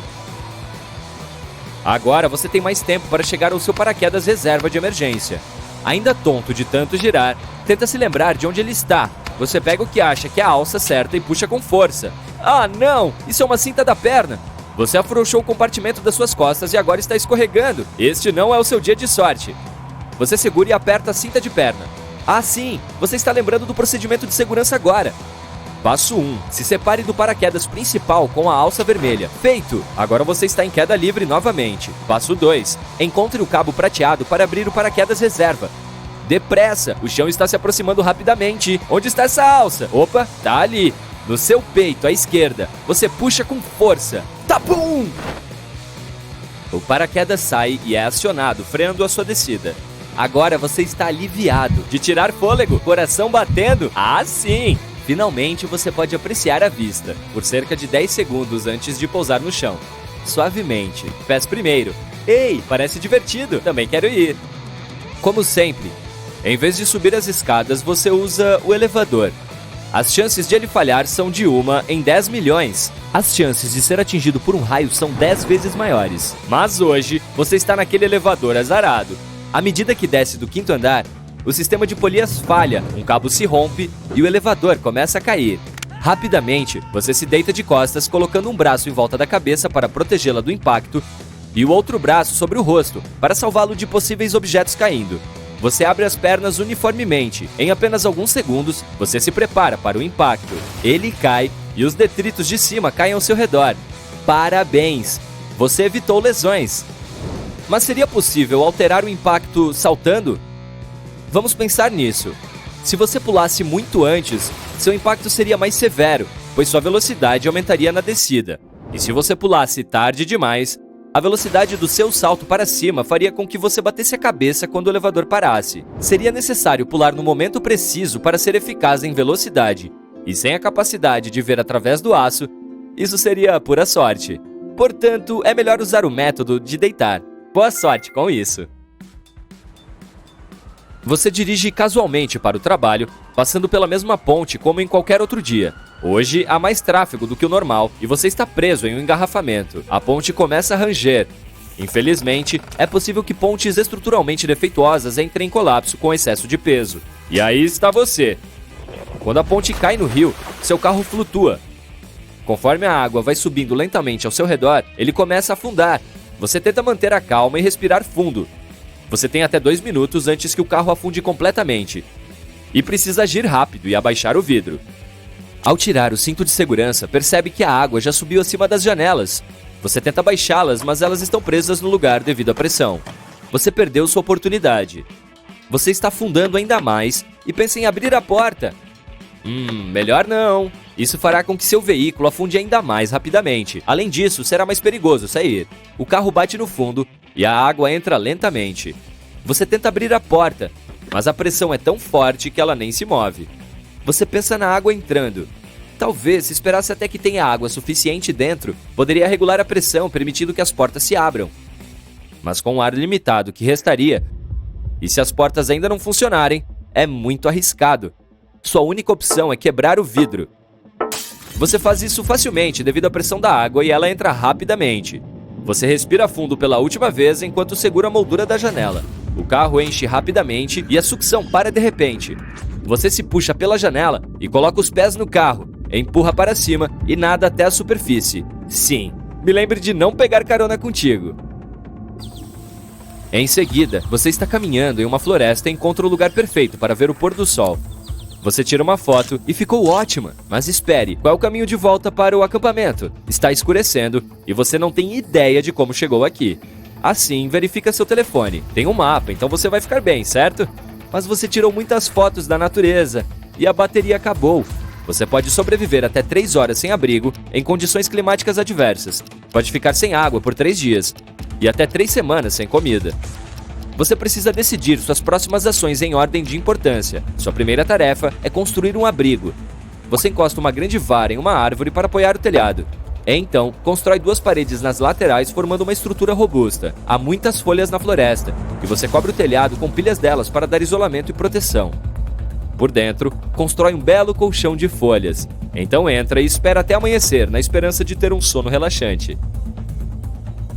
Agora você tem mais tempo para chegar ao seu paraquedas reserva de emergência. Ainda tonto de tanto girar, tenta se lembrar de onde ele está. Você pega o que acha que é a alça certa e puxa com força. Ah, não! Isso é uma cinta da perna! Você afrouxou o compartimento das suas costas e agora está escorregando. Este não é o seu dia de sorte. Você segura e aperta a cinta de perna. Ah, sim! Você está lembrando do procedimento de segurança agora. Passo 1. Se separe do paraquedas principal com a alça vermelha. Feito! Agora você está em queda livre novamente. Passo 2. Encontre o cabo prateado para abrir o paraquedas reserva. Depressa! O chão está se aproximando rapidamente. Onde está essa alça? Opa, tá ali. No seu peito, à esquerda. Você puxa com força. Tapum! O paraquedas sai e é acionado, freando a sua descida. Agora você está aliviado. De tirar fôlego, coração batendo. Ah, sim! Finalmente você pode apreciar a vista, por cerca de 10 segundos antes de pousar no chão. Suavemente. Pés primeiro. Ei, parece divertido. Também quero ir. Como sempre, em vez de subir as escadas, você usa o elevador. As chances de ele falhar são de 1 em 10 milhões. As chances de ser atingido por um raio são 10 vezes maiores. Mas hoje, você está naquele elevador azarado. À medida que desce do 5º andar, o sistema de polias falha, um cabo se rompe e o elevador começa a cair. Rapidamente, você se deita de costas, colocando um braço em volta da cabeça para protegê-la do impacto e o outro braço sobre o rosto, para salvá-lo de possíveis objetos caindo. Você abre as pernas uniformemente. Em apenas alguns segundos, você se prepara para o impacto. Ele cai e os detritos de cima caem ao seu redor. Parabéns! Você evitou lesões. Mas seria possível alterar o impacto saltando? Vamos pensar nisso. Se você pulasse muito antes, seu impacto seria mais severo, pois sua velocidade aumentaria na descida. E se você pulasse tarde demais, a velocidade do seu salto para cima faria com que você batesse a cabeça quando o elevador parasse. Seria necessário pular no momento preciso para ser eficaz em velocidade. E sem a capacidade de ver através do aço, isso seria pura sorte. Portanto, é melhor usar o método de deitar. Boa sorte com isso! Você dirige casualmente para o trabalho, passando pela mesma ponte como em qualquer outro dia. Hoje, há mais tráfego do que o normal e você está preso em um engarrafamento. A ponte começa a ranger. Infelizmente, é possível que pontes estruturalmente defeituosas entrem em colapso com excesso de peso. E aí está você. Quando a ponte cai no rio, seu carro flutua. Conforme a água vai subindo lentamente ao seu redor, ele começa a afundar. Você tenta manter a calma e respirar fundo. Você tem até 2 minutos antes que o carro afunde completamente. E precisa agir rápido e abaixar o vidro. Ao tirar o cinto de segurança, percebe que a água já subiu acima das janelas. Você tenta baixá-las, mas elas estão presas no lugar devido à pressão. Você perdeu sua oportunidade. Você está afundando ainda mais e pensa em abrir a porta. Melhor não. Isso fará com que seu veículo afunde ainda mais rapidamente. Além disso, será mais perigoso sair. O carro bate no fundo e a água entra lentamente. Você tenta abrir a porta, mas a pressão é tão forte que ela nem se move. Você pensa na água entrando. Talvez, se esperasse até que tenha água suficiente dentro, poderia regular a pressão, permitindo que as portas se abram. Mas com o ar limitado que restaria, e se as portas ainda não funcionarem, é muito arriscado. Sua única opção é quebrar o vidro. Você faz isso facilmente devido à pressão da água e ela entra rapidamente. Você respira fundo pela última vez enquanto segura a moldura da janela. O carro enche rapidamente e a sucção para de repente. Você se puxa pela janela e coloca os pés no carro, empurra para cima e nada até a superfície. Sim, me lembre de não pegar carona contigo. Em seguida, você está caminhando em uma floresta e encontra o lugar perfeito para ver o pôr do sol. Você tira uma foto e ficou ótima, mas espere, qual é o caminho de volta para o acampamento? Está escurecendo e você não tem ideia de como chegou aqui. Assim, verifica seu telefone. Tem um mapa, então você vai ficar bem, certo? Mas você tirou muitas fotos da natureza e a bateria acabou. Você pode sobreviver até 3 horas sem abrigo em condições climáticas adversas. Pode ficar sem água por 3 dias e até 3 semanas sem comida. Você precisa decidir suas próximas ações em ordem de importância. Sua primeira tarefa é construir um abrigo. Você encosta uma grande vara em uma árvore para apoiar o telhado. Então, constrói 2 paredes nas laterais formando uma estrutura robusta. Há muitas folhas na floresta, e você cobre o telhado com pilhas delas para dar isolamento e proteção. Por dentro, constrói um belo colchão de folhas. Então entra e espera até amanhecer, na esperança de ter um sono relaxante.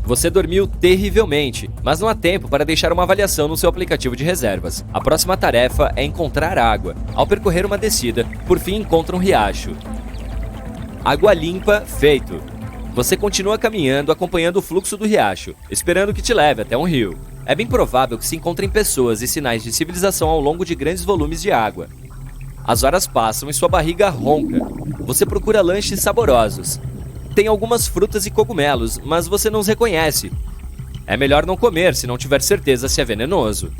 Você dormiu terrivelmente, mas não há tempo para deixar uma avaliação no seu aplicativo de reservas. A próxima tarefa é encontrar água. Ao percorrer uma descida, por fim encontra um riacho. Água limpa, feito. Você continua caminhando acompanhando o fluxo do riacho, esperando que te leve até um rio. é bem provável que se encontrem pessoas e sinais de civilização ao longo de grandes volumes de água. As horas passam e sua barriga ronca. Você procura lanches saborosos. Tem algumas frutas e cogumelos, mas você não os reconhece. É melhor não comer se não tiver certeza se é venenoso.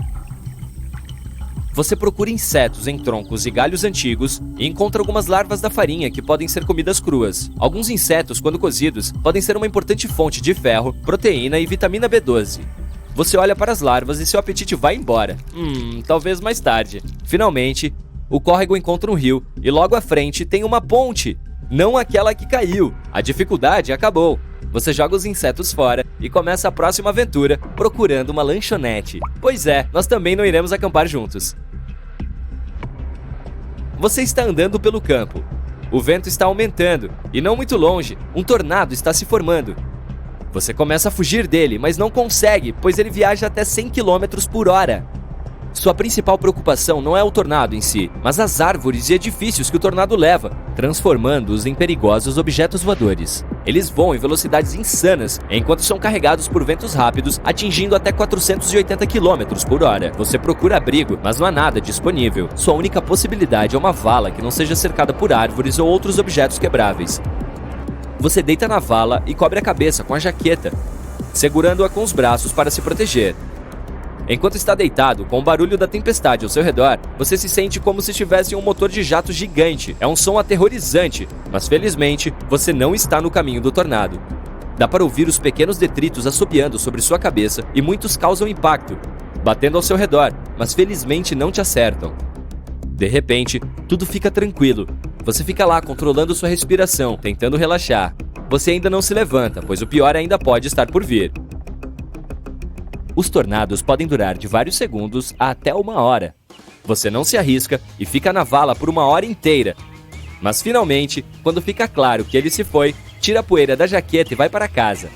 Você procura insetos em troncos e galhos antigos e encontra algumas larvas da farinha que podem ser comidas cruas. Alguns insetos, quando cozidos, podem ser uma importante fonte de ferro, proteína e vitamina B12. Você olha para as larvas e seu apetite vai embora. Talvez mais tarde. Finalmente, o córrego encontra um rio e logo à frente tem uma ponte. Não aquela que caiu. A dificuldade acabou. Você joga os insetos fora e começa a próxima aventura procurando uma lanchonete. Pois é, nós também não iremos acampar juntos. Você está andando pelo campo. O vento está aumentando e não muito longe, um tornado está se formando. Você começa a fugir dele, mas não consegue, pois ele viaja até 100 km por hora. Sua principal preocupação não é o tornado em si, mas as árvores e edifícios que o tornado leva, transformando-os em perigosos objetos voadores. Eles voam em velocidades insanas, enquanto são carregados por ventos rápidos, atingindo até 480 km por hora. Você procura abrigo, mas não há nada disponível. Sua única possibilidade é uma vala que não seja cercada por árvores ou outros objetos quebráveis. Você deita na vala e cobre a cabeça com a jaqueta, segurando-a com os braços para se proteger. Enquanto está deitado, com o barulho da tempestade ao seu redor, você se sente como se estivesse em um motor de jato gigante. É um som aterrorizante, mas felizmente, você não está no caminho do tornado. Dá para ouvir os pequenos detritos assobiando sobre sua cabeça e muitos causam impacto, batendo ao seu redor, mas felizmente não te acertam. De repente, tudo fica tranquilo. Você fica lá controlando sua respiração, tentando relaxar. Você ainda não se levanta, pois o pior ainda pode estar por vir. Os tornados podem durar de vários segundos a até 1 hora. Você não se arrisca e fica na vala por 1 hora inteira. Mas finalmente, quando fica claro que ele se foi, tira a poeira da jaqueta e vai para casa.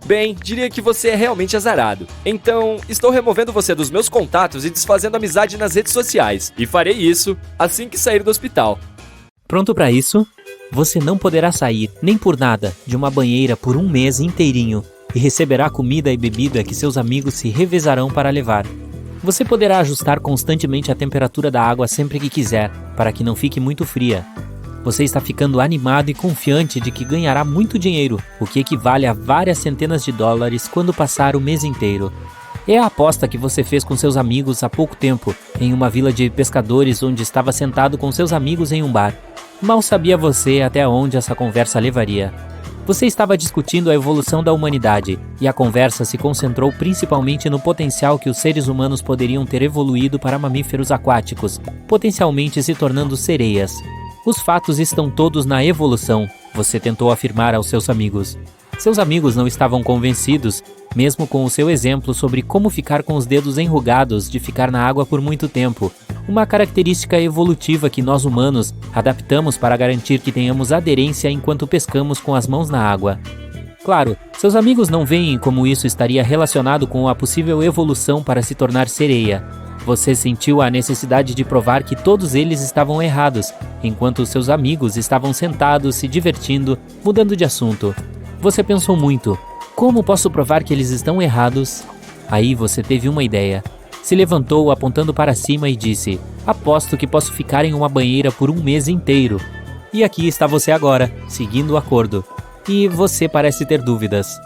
Bem, diria que você é realmente azarado. Então, estou removendo você dos meus contatos e desfazendo amizade nas redes sociais. E farei isso assim que sair do hospital. Pronto para isso? Você não poderá sair, nem por nada, de uma banheira por 1 mês inteirinho. E receberá comida e bebida que seus amigos se revezarão para levar. Você poderá ajustar constantemente a temperatura da água sempre que quiser, para que não fique muito fria. Você está ficando animado e confiante de que ganhará muito dinheiro, o que equivale a várias centenas de dólares quando passar o mês inteiro. É a aposta que você fez com seus amigos há pouco tempo, em uma vila de pescadores onde estava sentado com seus amigos em um bar. Mal sabia você até onde essa conversa levaria. Você estava discutindo a evolução da humanidade, e a conversa se concentrou principalmente no potencial que os seres humanos poderiam ter evoluído para mamíferos aquáticos, potencialmente se tornando sereias. Os fatos estão todos na evolução, você tentou afirmar aos seus amigos. Seus amigos não estavam convencidos, mesmo com o seu exemplo sobre como ficar com os dedos enrugados de ficar na água por muito tempo, uma característica evolutiva que nós humanos adaptamos para garantir que tenhamos aderência enquanto pescamos com as mãos na água. Claro, seus amigos não veem como isso estaria relacionado com a possível evolução para se tornar sereia. Você sentiu a necessidade de provar que todos eles estavam errados, enquanto seus amigos estavam sentados, se divertindo, mudando de assunto. Você pensou muito, como posso provar que eles estão errados? Aí você teve uma ideia. Se levantou apontando para cima e disse, aposto que posso ficar em uma banheira por 1 mês inteiro. E aqui está você agora, seguindo o acordo. E você parece ter dúvidas.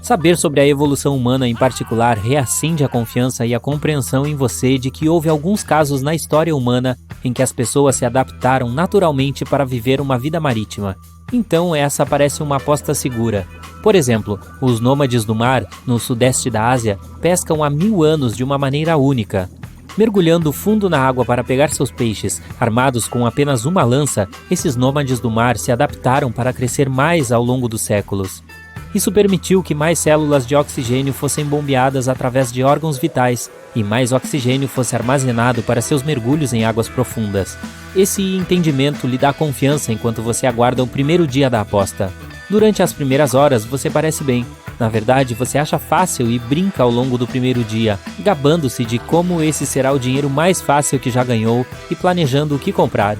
Saber sobre a evolução humana em particular reacende a confiança e a compreensão em você de que houve alguns casos na história humana em que as pessoas se adaptaram naturalmente para viver uma vida marítima. Então essa parece uma aposta segura. Por exemplo, os nômades do mar, no sudeste da Ásia, pescam há 1000 anos de uma maneira única. Mergulhando fundo na água para pegar seus peixes, armados com apenas uma lança, esses nômades do mar se adaptaram para crescer mais ao longo dos séculos. Isso permitiu que mais células de oxigênio fossem bombeadas através de órgãos vitais e mais oxigênio fosse armazenado para seus mergulhos em águas profundas. Esse entendimento lhe dá confiança enquanto você aguarda o primeiro dia da aposta. Durante as primeiras horas, você parece bem. Na verdade, você acha fácil e brinca ao longo do primeiro dia, gabando-se de como esse será o dinheiro mais fácil que já ganhou e planejando o que comprar.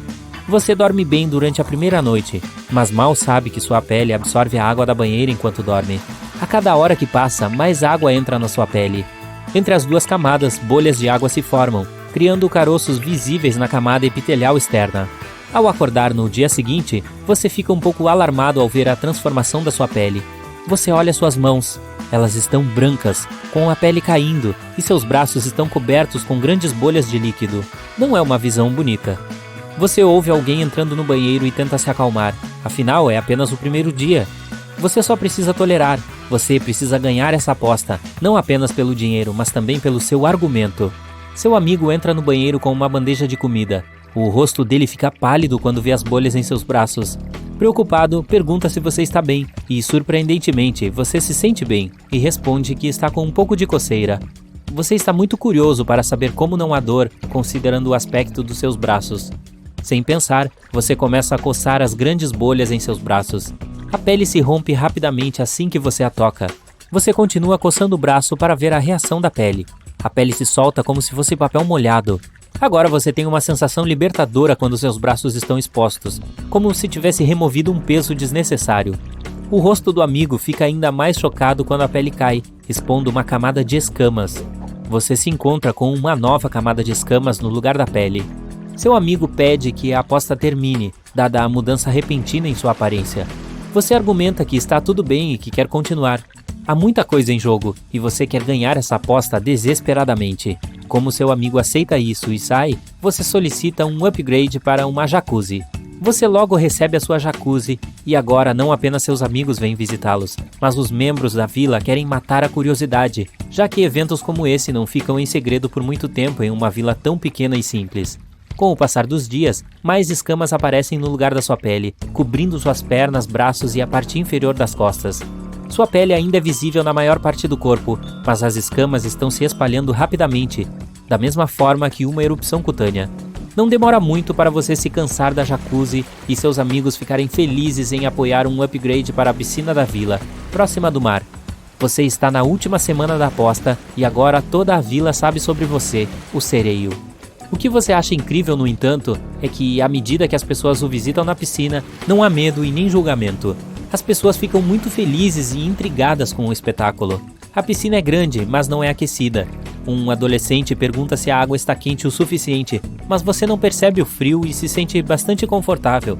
Você dorme bem durante a primeira noite, mas mal sabe que sua pele absorve a água da banheira enquanto dorme. A cada hora que passa, mais água entra na sua pele. Entre as duas camadas, bolhas de água se formam, criando caroços visíveis na camada epitelial externa. Ao acordar no dia seguinte, você fica um pouco alarmado ao ver a transformação da sua pele. Você olha suas mãos. Elas estão brancas, com a pele caindo, e seus braços estão cobertos com grandes bolhas de líquido. Não é uma visão bonita. Você ouve alguém entrando no banheiro e tenta se acalmar. Afinal, é apenas o primeiro dia. Você só precisa tolerar. Você precisa ganhar essa aposta, não apenas pelo dinheiro, mas também pelo seu argumento. Seu amigo entra no banheiro com uma bandeja de comida. O rosto dele fica pálido quando vê as bolhas em seus braços. Preocupado, pergunta se você está bem, e surpreendentemente, você se sente bem, e responde que está com um pouco de coceira. Você está muito curioso para saber como não há dor, considerando o aspecto dos seus braços. Sem pensar, você começa a coçar as grandes bolhas em seus braços. A pele se rompe rapidamente assim que você a toca. Você continua coçando o braço para ver a reação da pele. A pele se solta como se fosse papel molhado. Agora você tem uma sensação libertadora quando seus braços estão expostos, como se tivesse removido um peso desnecessário. O rosto do amigo fica ainda mais chocado quando a pele cai, expondo uma camada de escamas. Você se encontra com uma nova camada de escamas no lugar da pele. Seu amigo pede que a aposta termine, dada a mudança repentina em sua aparência. Você argumenta que está tudo bem e que quer continuar. Há muita coisa em jogo, e você quer ganhar essa aposta desesperadamente. Como seu amigo aceita isso e sai, você solicita um upgrade para uma jacuzzi. Você logo recebe a sua jacuzzi, e agora não apenas seus amigos vêm visitá-los, mas os membros da vila querem matar a curiosidade, já que eventos como esse não ficam em segredo por muito tempo em uma vila tão pequena e simples. Com o passar dos dias, mais escamas aparecem no lugar da sua pele, cobrindo suas pernas, braços e a parte inferior das costas. Sua pele ainda é visível na maior parte do corpo, mas as escamas estão se espalhando rapidamente, da mesma forma que uma erupção cutânea. Não demora muito para você se cansar da jacuzzi e seus amigos ficarem felizes em apoiar um upgrade para a piscina da vila, próxima do mar. Você está na última semana da aposta e agora toda a vila sabe sobre você, o sereio. O que você acha incrível, no entanto, é que, à medida que as pessoas o visitam na piscina, não há medo e nem julgamento. As pessoas ficam muito felizes e intrigadas com o espetáculo. A piscina é grande, mas não é aquecida. Um adolescente pergunta se a água está quente o suficiente, mas você não percebe o frio e se sente bastante confortável.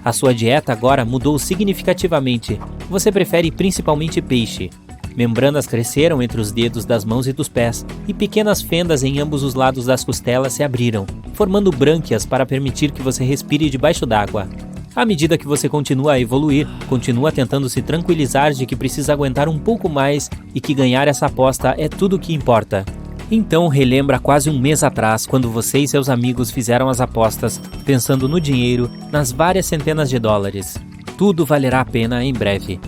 A sua dieta agora mudou significativamente. Você prefere principalmente peixe. Membranas cresceram entre os dedos das mãos e dos pés, e pequenas fendas em ambos os lados das costelas se abriram, formando brânquias para permitir que você respire debaixo d'água. À medida que você continua a evoluir, continua tentando se tranquilizar de que precisa aguentar um pouco mais e que ganhar essa aposta é tudo o que importa. Então relembra quase um mês atrás, quando você e seus amigos fizeram as apostas, pensando no dinheiro, nas várias centenas de dólares. Tudo valerá a pena em breve.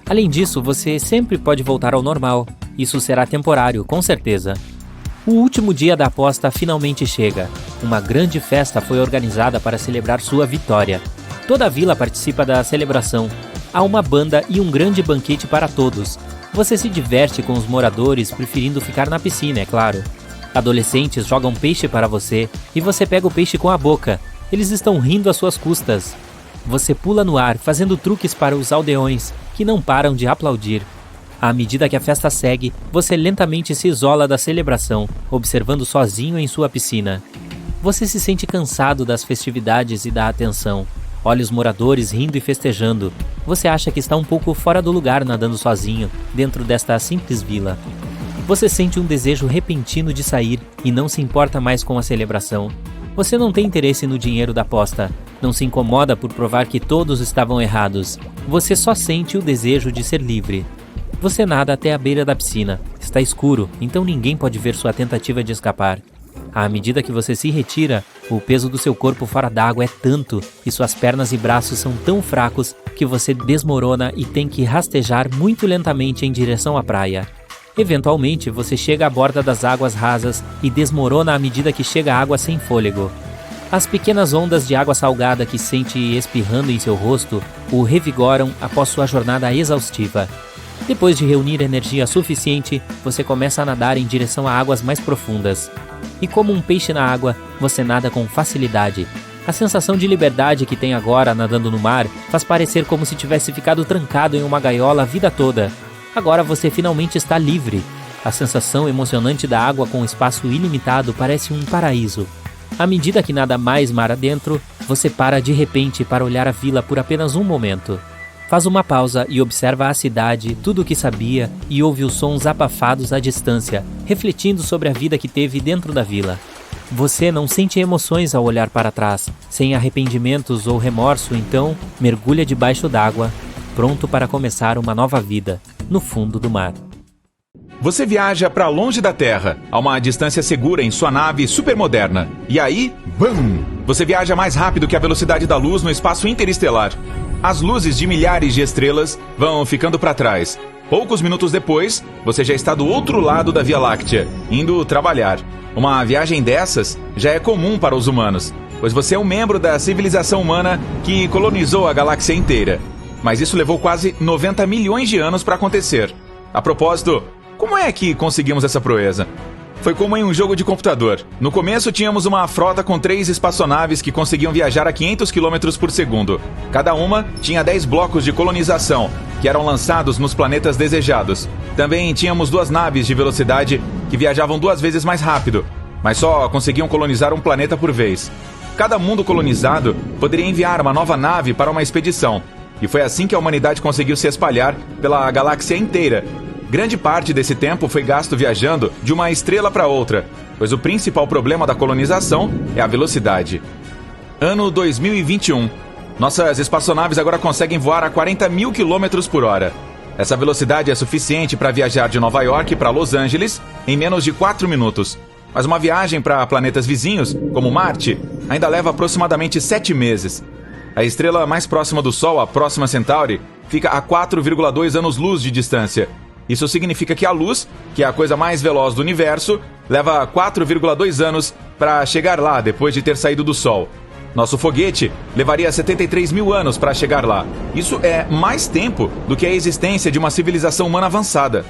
Além disso, você sempre pode voltar ao normal. Isso será temporário, com certeza. O último dia da aposta finalmente chega. Uma grande festa foi organizada para celebrar sua vitória. Toda a vila participa da celebração. Há uma banda e um grande banquete para todos. Você se diverte com os moradores, preferindo ficar na piscina, é claro. Adolescentes jogam peixe para você e você pega o peixe com a boca. Eles estão rindo às suas custas. Você pula no ar, fazendo truques para os aldeões, que não param de aplaudir. À medida que a festa segue, você lentamente se isola da celebração, observando sozinho em sua piscina. Você se sente cansado das festividades e da atenção. Olha os moradores rindo e festejando. Você acha que está um pouco fora do lugar nadando sozinho, dentro desta simples vila. Você sente um desejo repentino de sair e não se importa mais com a celebração. Você não tem interesse no dinheiro da aposta. Não se incomoda por provar que todos estavam errados. Você só sente o desejo de ser livre. Você nada até a beira da piscina. Está escuro, então ninguém pode ver sua tentativa de escapar. À medida que você se retira, o peso do seu corpo fora d'água é tanto e suas pernas e braços são tão fracos que você desmorona e tem que rastejar muito lentamente em direção à praia. Eventualmente, você chega à borda das águas rasas e desmorona à medida que chega a água sem fôlego. As pequenas ondas de água salgada que sente espirrando em seu rosto o revigoram após sua jornada exaustiva. Depois de reunir energia suficiente, você começa a nadar em direção a águas mais profundas. E como um peixe na água, você nada com facilidade. A sensação de liberdade que tem agora nadando no mar faz parecer como se tivesse ficado trancado em uma gaiola a vida toda. Agora você finalmente está livre. A sensação emocionante da água com espaço ilimitado parece um paraíso. À medida que nada mais mar adentro, você para de repente para olhar a vila por apenas um momento. Faz uma pausa e observa a cidade, tudo o que sabia, e ouve os sons abafados à distância, refletindo sobre a vida que teve dentro da vila. Você não sente emoções ao olhar para trás, sem arrependimentos ou remorso, então mergulha debaixo d'água, pronto para começar uma nova vida, no fundo do mar. Você viaja para longe da Terra, a uma distância segura em sua nave supermoderna. E aí, BAM! Você viaja mais rápido que a velocidade da luz no espaço interestelar. As luzes de milhares de estrelas vão ficando para trás. Poucos minutos depois, você já está do outro lado da Via Láctea, indo trabalhar. Uma viagem dessas já é comum para os humanos, pois você é um membro da civilização humana que colonizou a galáxia inteira. Mas isso levou quase 90 milhões de anos para acontecer. A propósito, como é que conseguimos essa proeza? Foi como em um jogo de computador. No começo tínhamos uma frota com 3 espaçonaves que conseguiam viajar a 500 km por segundo. Cada uma tinha 10 blocos de colonização, que eram lançados nos planetas desejados. Também tínhamos 2 naves de velocidade que viajavam 2 vezes mais rápido, mas só conseguiam colonizar um planeta por vez. Cada mundo colonizado poderia enviar uma nova nave para uma expedição. E foi assim que a humanidade conseguiu se espalhar pela galáxia inteira. Grande parte desse tempo foi gasto viajando de uma estrela para outra, pois o principal problema da colonização é a velocidade. Ano 2021. Nossas espaçonaves agora conseguem voar a 40 mil km por hora. Essa velocidade é suficiente para viajar de Nova York para Los Angeles em menos de 4 minutos. Mas uma viagem para planetas vizinhos, como Marte, ainda leva aproximadamente 7 meses. A estrela mais próxima do Sol, a Próxima Centauri, fica a 4,2 anos-luz de distância. Isso significa que a luz, que é a coisa mais veloz do universo, leva 4,2 anos para chegar lá depois de ter saído do Sol. Nosso foguete levaria 73 mil anos para chegar lá. Isso é mais tempo do que a existência de uma civilização humana avançada.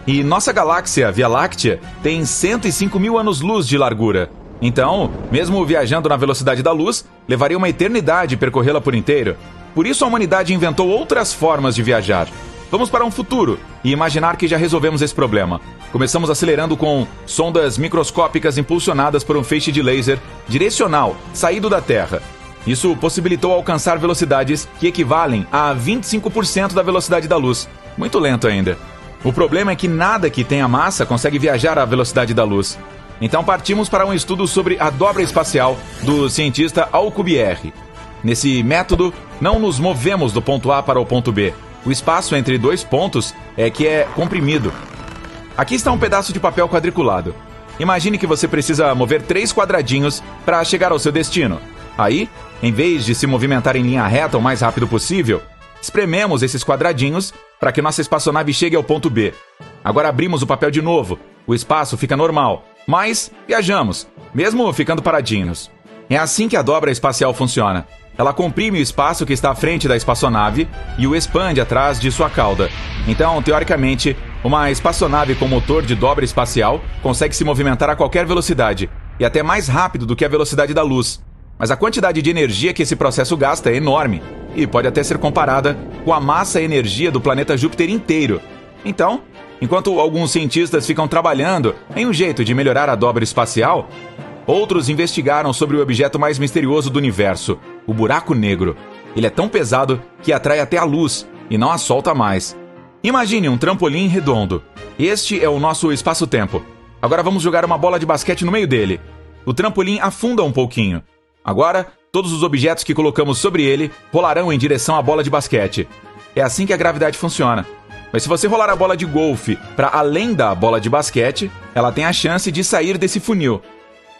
E nossa galáxia, Via Láctea, tem 105 mil anos-luz de largura. Então, mesmo viajando na velocidade da luz, levaria uma eternidade percorrê-la por inteiro. Por isso a humanidade inventou outras formas de viajar. Vamos para um futuro e imaginar que já resolvemos esse problema. Começamos acelerando com sondas microscópicas impulsionadas por um feixe de laser direcional saído da Terra. Isso possibilitou alcançar velocidades que equivalem a 25% da velocidade da luz. Muito lento ainda. O problema é que nada que tenha massa consegue viajar à velocidade da luz. Então partimos para um estudo sobre a dobra espacial do cientista Alcubierre. Nesse método, não nos movemos do ponto A para o ponto B. O espaço entre 2 pontos é que é comprimido. Aqui está um pedaço de papel quadriculado. Imagine que você precisa mover 3 quadradinhos para chegar ao seu destino. Aí, em vez de se movimentar em linha reta o mais rápido possível, esprememos esses quadradinhos para que nossa espaçonave chegue ao ponto B. Agora abrimos o papel de novo. O espaço fica normal, mas viajamos, mesmo ficando paradinhos. É assim que a dobra espacial funciona. Ela comprime o espaço que está à frente da espaçonave e o expande atrás de sua cauda. Então, teoricamente, uma espaçonave com motor de dobra espacial consegue se movimentar a qualquer velocidade, e até mais rápido do que a velocidade da luz. Mas a quantidade de energia que esse processo gasta é enorme, e pode até ser comparada com a massa e energia do planeta Júpiter inteiro. Então, enquanto alguns cientistas ficam trabalhando em um jeito de melhorar a dobra espacial, outros investigaram sobre o objeto mais misterioso do universo, o buraco negro. Ele é tão pesado que atrai até a luz e não a solta mais. Imagine um trampolim redondo. Este é o nosso espaço-tempo. Agora vamos jogar uma bola de basquete no meio dele. O trampolim afunda um pouquinho. Agora, todos os objetos que colocamos sobre ele rolarão em direção à bola de basquete. É assim que a gravidade funciona. Mas se você rolar a bola de golfe para além da bola de basquete, ela tem a chance de sair desse funil.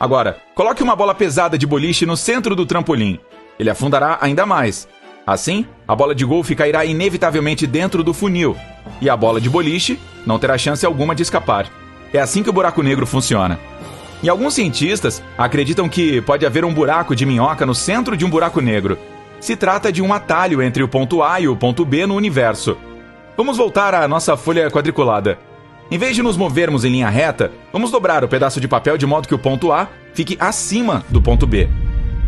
Agora, coloque uma bola pesada de boliche no centro do trampolim. Ele afundará ainda mais. Assim, a bola de golfe cairá inevitavelmente dentro do funil, e a bola de boliche não terá chance alguma de escapar. É assim que o buraco negro funciona. E alguns cientistas acreditam que pode haver um buraco de minhoca no centro de um buraco negro. Se trata de um atalho entre o ponto A e o ponto B no universo. Vamos voltar à nossa folha quadriculada. Em vez de nos movermos em linha reta, vamos dobrar o pedaço de papel de modo que o ponto A fique acima do ponto B.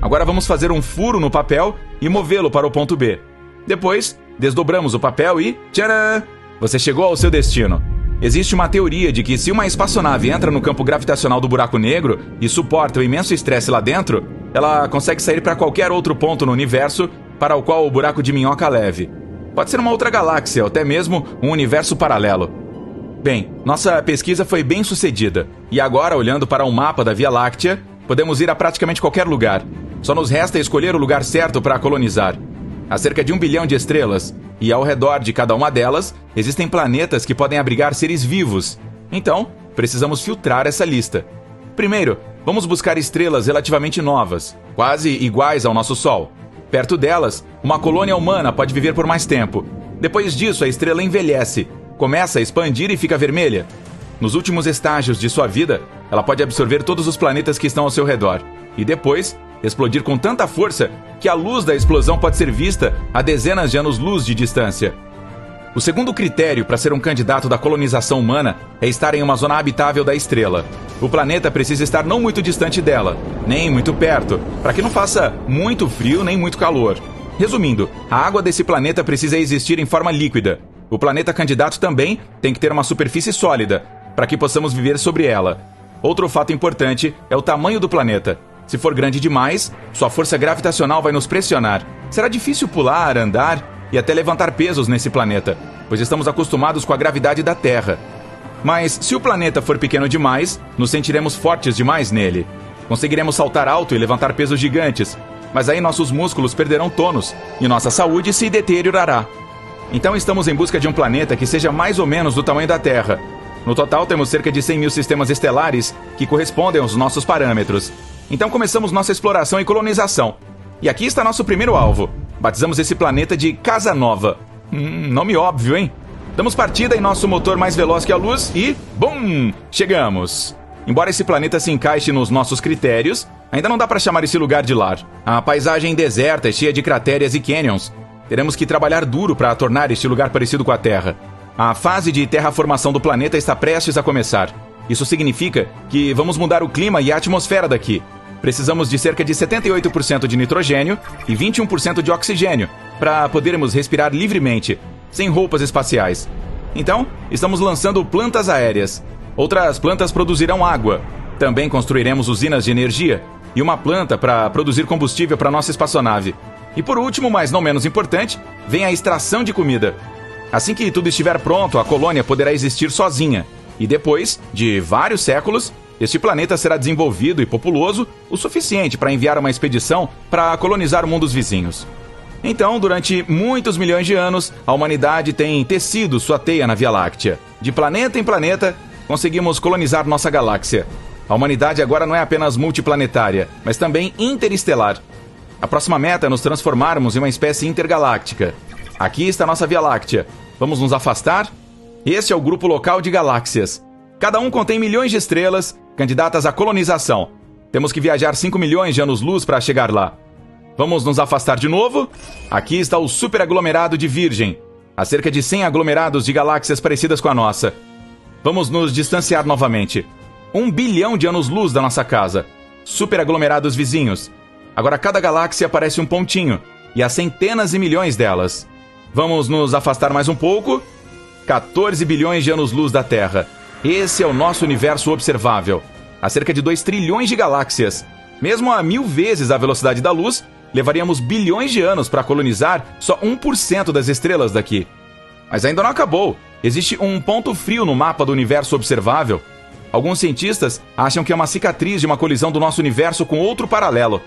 Agora vamos fazer um furo no papel e movê-lo para o ponto B. Depois, desdobramos o papel e, tcharam! Você chegou ao seu destino. Existe uma teoria de que se uma espaçonave entra no campo gravitacional do buraco negro e suporta o imenso estresse lá dentro, ela consegue sair para qualquer outro ponto no universo para o qual o buraco de minhoca leve. Pode ser uma outra galáxia ou até mesmo um universo paralelo. Bem, nossa pesquisa foi bem sucedida. E agora, olhando para um mapa da Via Láctea, podemos ir a praticamente qualquer lugar. Só nos resta escolher o lugar certo para colonizar. Há cerca de 1 bilhão de estrelas, e ao redor de cada uma delas, existem planetas que podem abrigar seres vivos. Então, precisamos filtrar essa lista. Primeiro, vamos buscar estrelas relativamente novas, quase iguais ao nosso Sol. Perto delas, uma colônia humana pode viver por mais tempo. Depois disso, a estrela envelhece, começa a expandir e fica vermelha. Nos últimos estágios de sua vida, ela pode absorver todos os planetas que estão ao seu redor. E depois, explodir com tanta força que a luz da explosão pode ser vista a dezenas de anos-luz de distância. O segundo critério para ser um candidato da colonização humana é estar em uma zona habitável da estrela. O planeta precisa estar não muito distante dela, nem muito perto, para que não faça muito frio nem muito calor. Resumindo, a água desse planeta precisa existir em forma líquida. O planeta candidato também tem que ter uma superfície sólida, para que possamos viver sobre ela. Outro fato importante é o tamanho do planeta. Se for grande demais, sua força gravitacional vai nos pressionar. Será difícil pular, andar e até levantar pesos nesse planeta, pois estamos acostumados com a gravidade da Terra. Mas se o planeta for pequeno demais, nos sentiremos fortes demais nele. Conseguiremos saltar alto e levantar pesos gigantes, mas aí nossos músculos perderão tônus e nossa saúde se deteriorará. Então estamos em busca de um planeta que seja mais ou menos do tamanho da Terra. No total temos cerca de 100 mil sistemas estelares que correspondem aos nossos parâmetros. Então começamos nossa exploração e colonização. E aqui está nosso primeiro alvo. Batizamos esse planeta de Casa Nova. Nome óbvio, hein? Damos partida em nosso motor mais veloz que a luz e... BUM! Chegamos! Embora esse planeta se encaixe nos nossos critérios, ainda não dá para chamar esse lugar de lar. A paisagem deserta é cheia de crateras e canyons. Teremos que trabalhar duro para tornar este lugar parecido com a Terra. A fase de terraformação do planeta está prestes a começar. Isso significa que vamos mudar o clima e a atmosfera daqui. Precisamos de cerca de 78% de nitrogênio e 21% de oxigênio para podermos respirar livremente, sem roupas espaciais. Então, estamos lançando plantas aéreas. Outras plantas produzirão água. Também construiremos usinas de energia e uma planta para produzir combustível para nossa espaçonave. E por último, mas não menos importante, vem a extração de comida. Assim que tudo estiver pronto, a colônia poderá existir sozinha. E depois de vários séculos, este planeta será desenvolvido e populoso o suficiente para enviar uma expedição para colonizar mundos vizinhos. Então, durante muitos milhões de anos, a humanidade tem tecido sua teia na Via Láctea. De planeta em planeta, conseguimos colonizar nossa galáxia. A humanidade agora não é apenas multiplanetária, mas também interestelar. A próxima meta é nos transformarmos em uma espécie intergaláctica. Aqui está nossa Via Láctea. Vamos nos afastar? Este é o grupo local de galáxias. Cada um contém milhões de estrelas, candidatas à colonização. Temos que viajar 5 milhões de anos-luz para chegar lá. Vamos nos afastar de novo? Aqui está o superaglomerado de Virgem. Há cerca de 100 aglomerados de galáxias parecidas com a nossa. Vamos nos distanciar novamente. 1 bilhão de anos-luz da nossa casa. Superaglomerados vizinhos. Agora cada galáxia parece um pontinho, e há centenas e milhões delas. Vamos nos afastar mais um pouco. 14 bilhões de anos-luz da Terra. Esse é o nosso universo observável. Há cerca de 2 trilhões de galáxias. Mesmo a 1000 vezes a velocidade da luz, levaríamos bilhões de anos para colonizar só 1% das estrelas daqui. Mas ainda não acabou. Existe um ponto frio no mapa do universo observável. Alguns cientistas acham que é uma cicatriz de uma colisão do nosso universo com outro paralelo.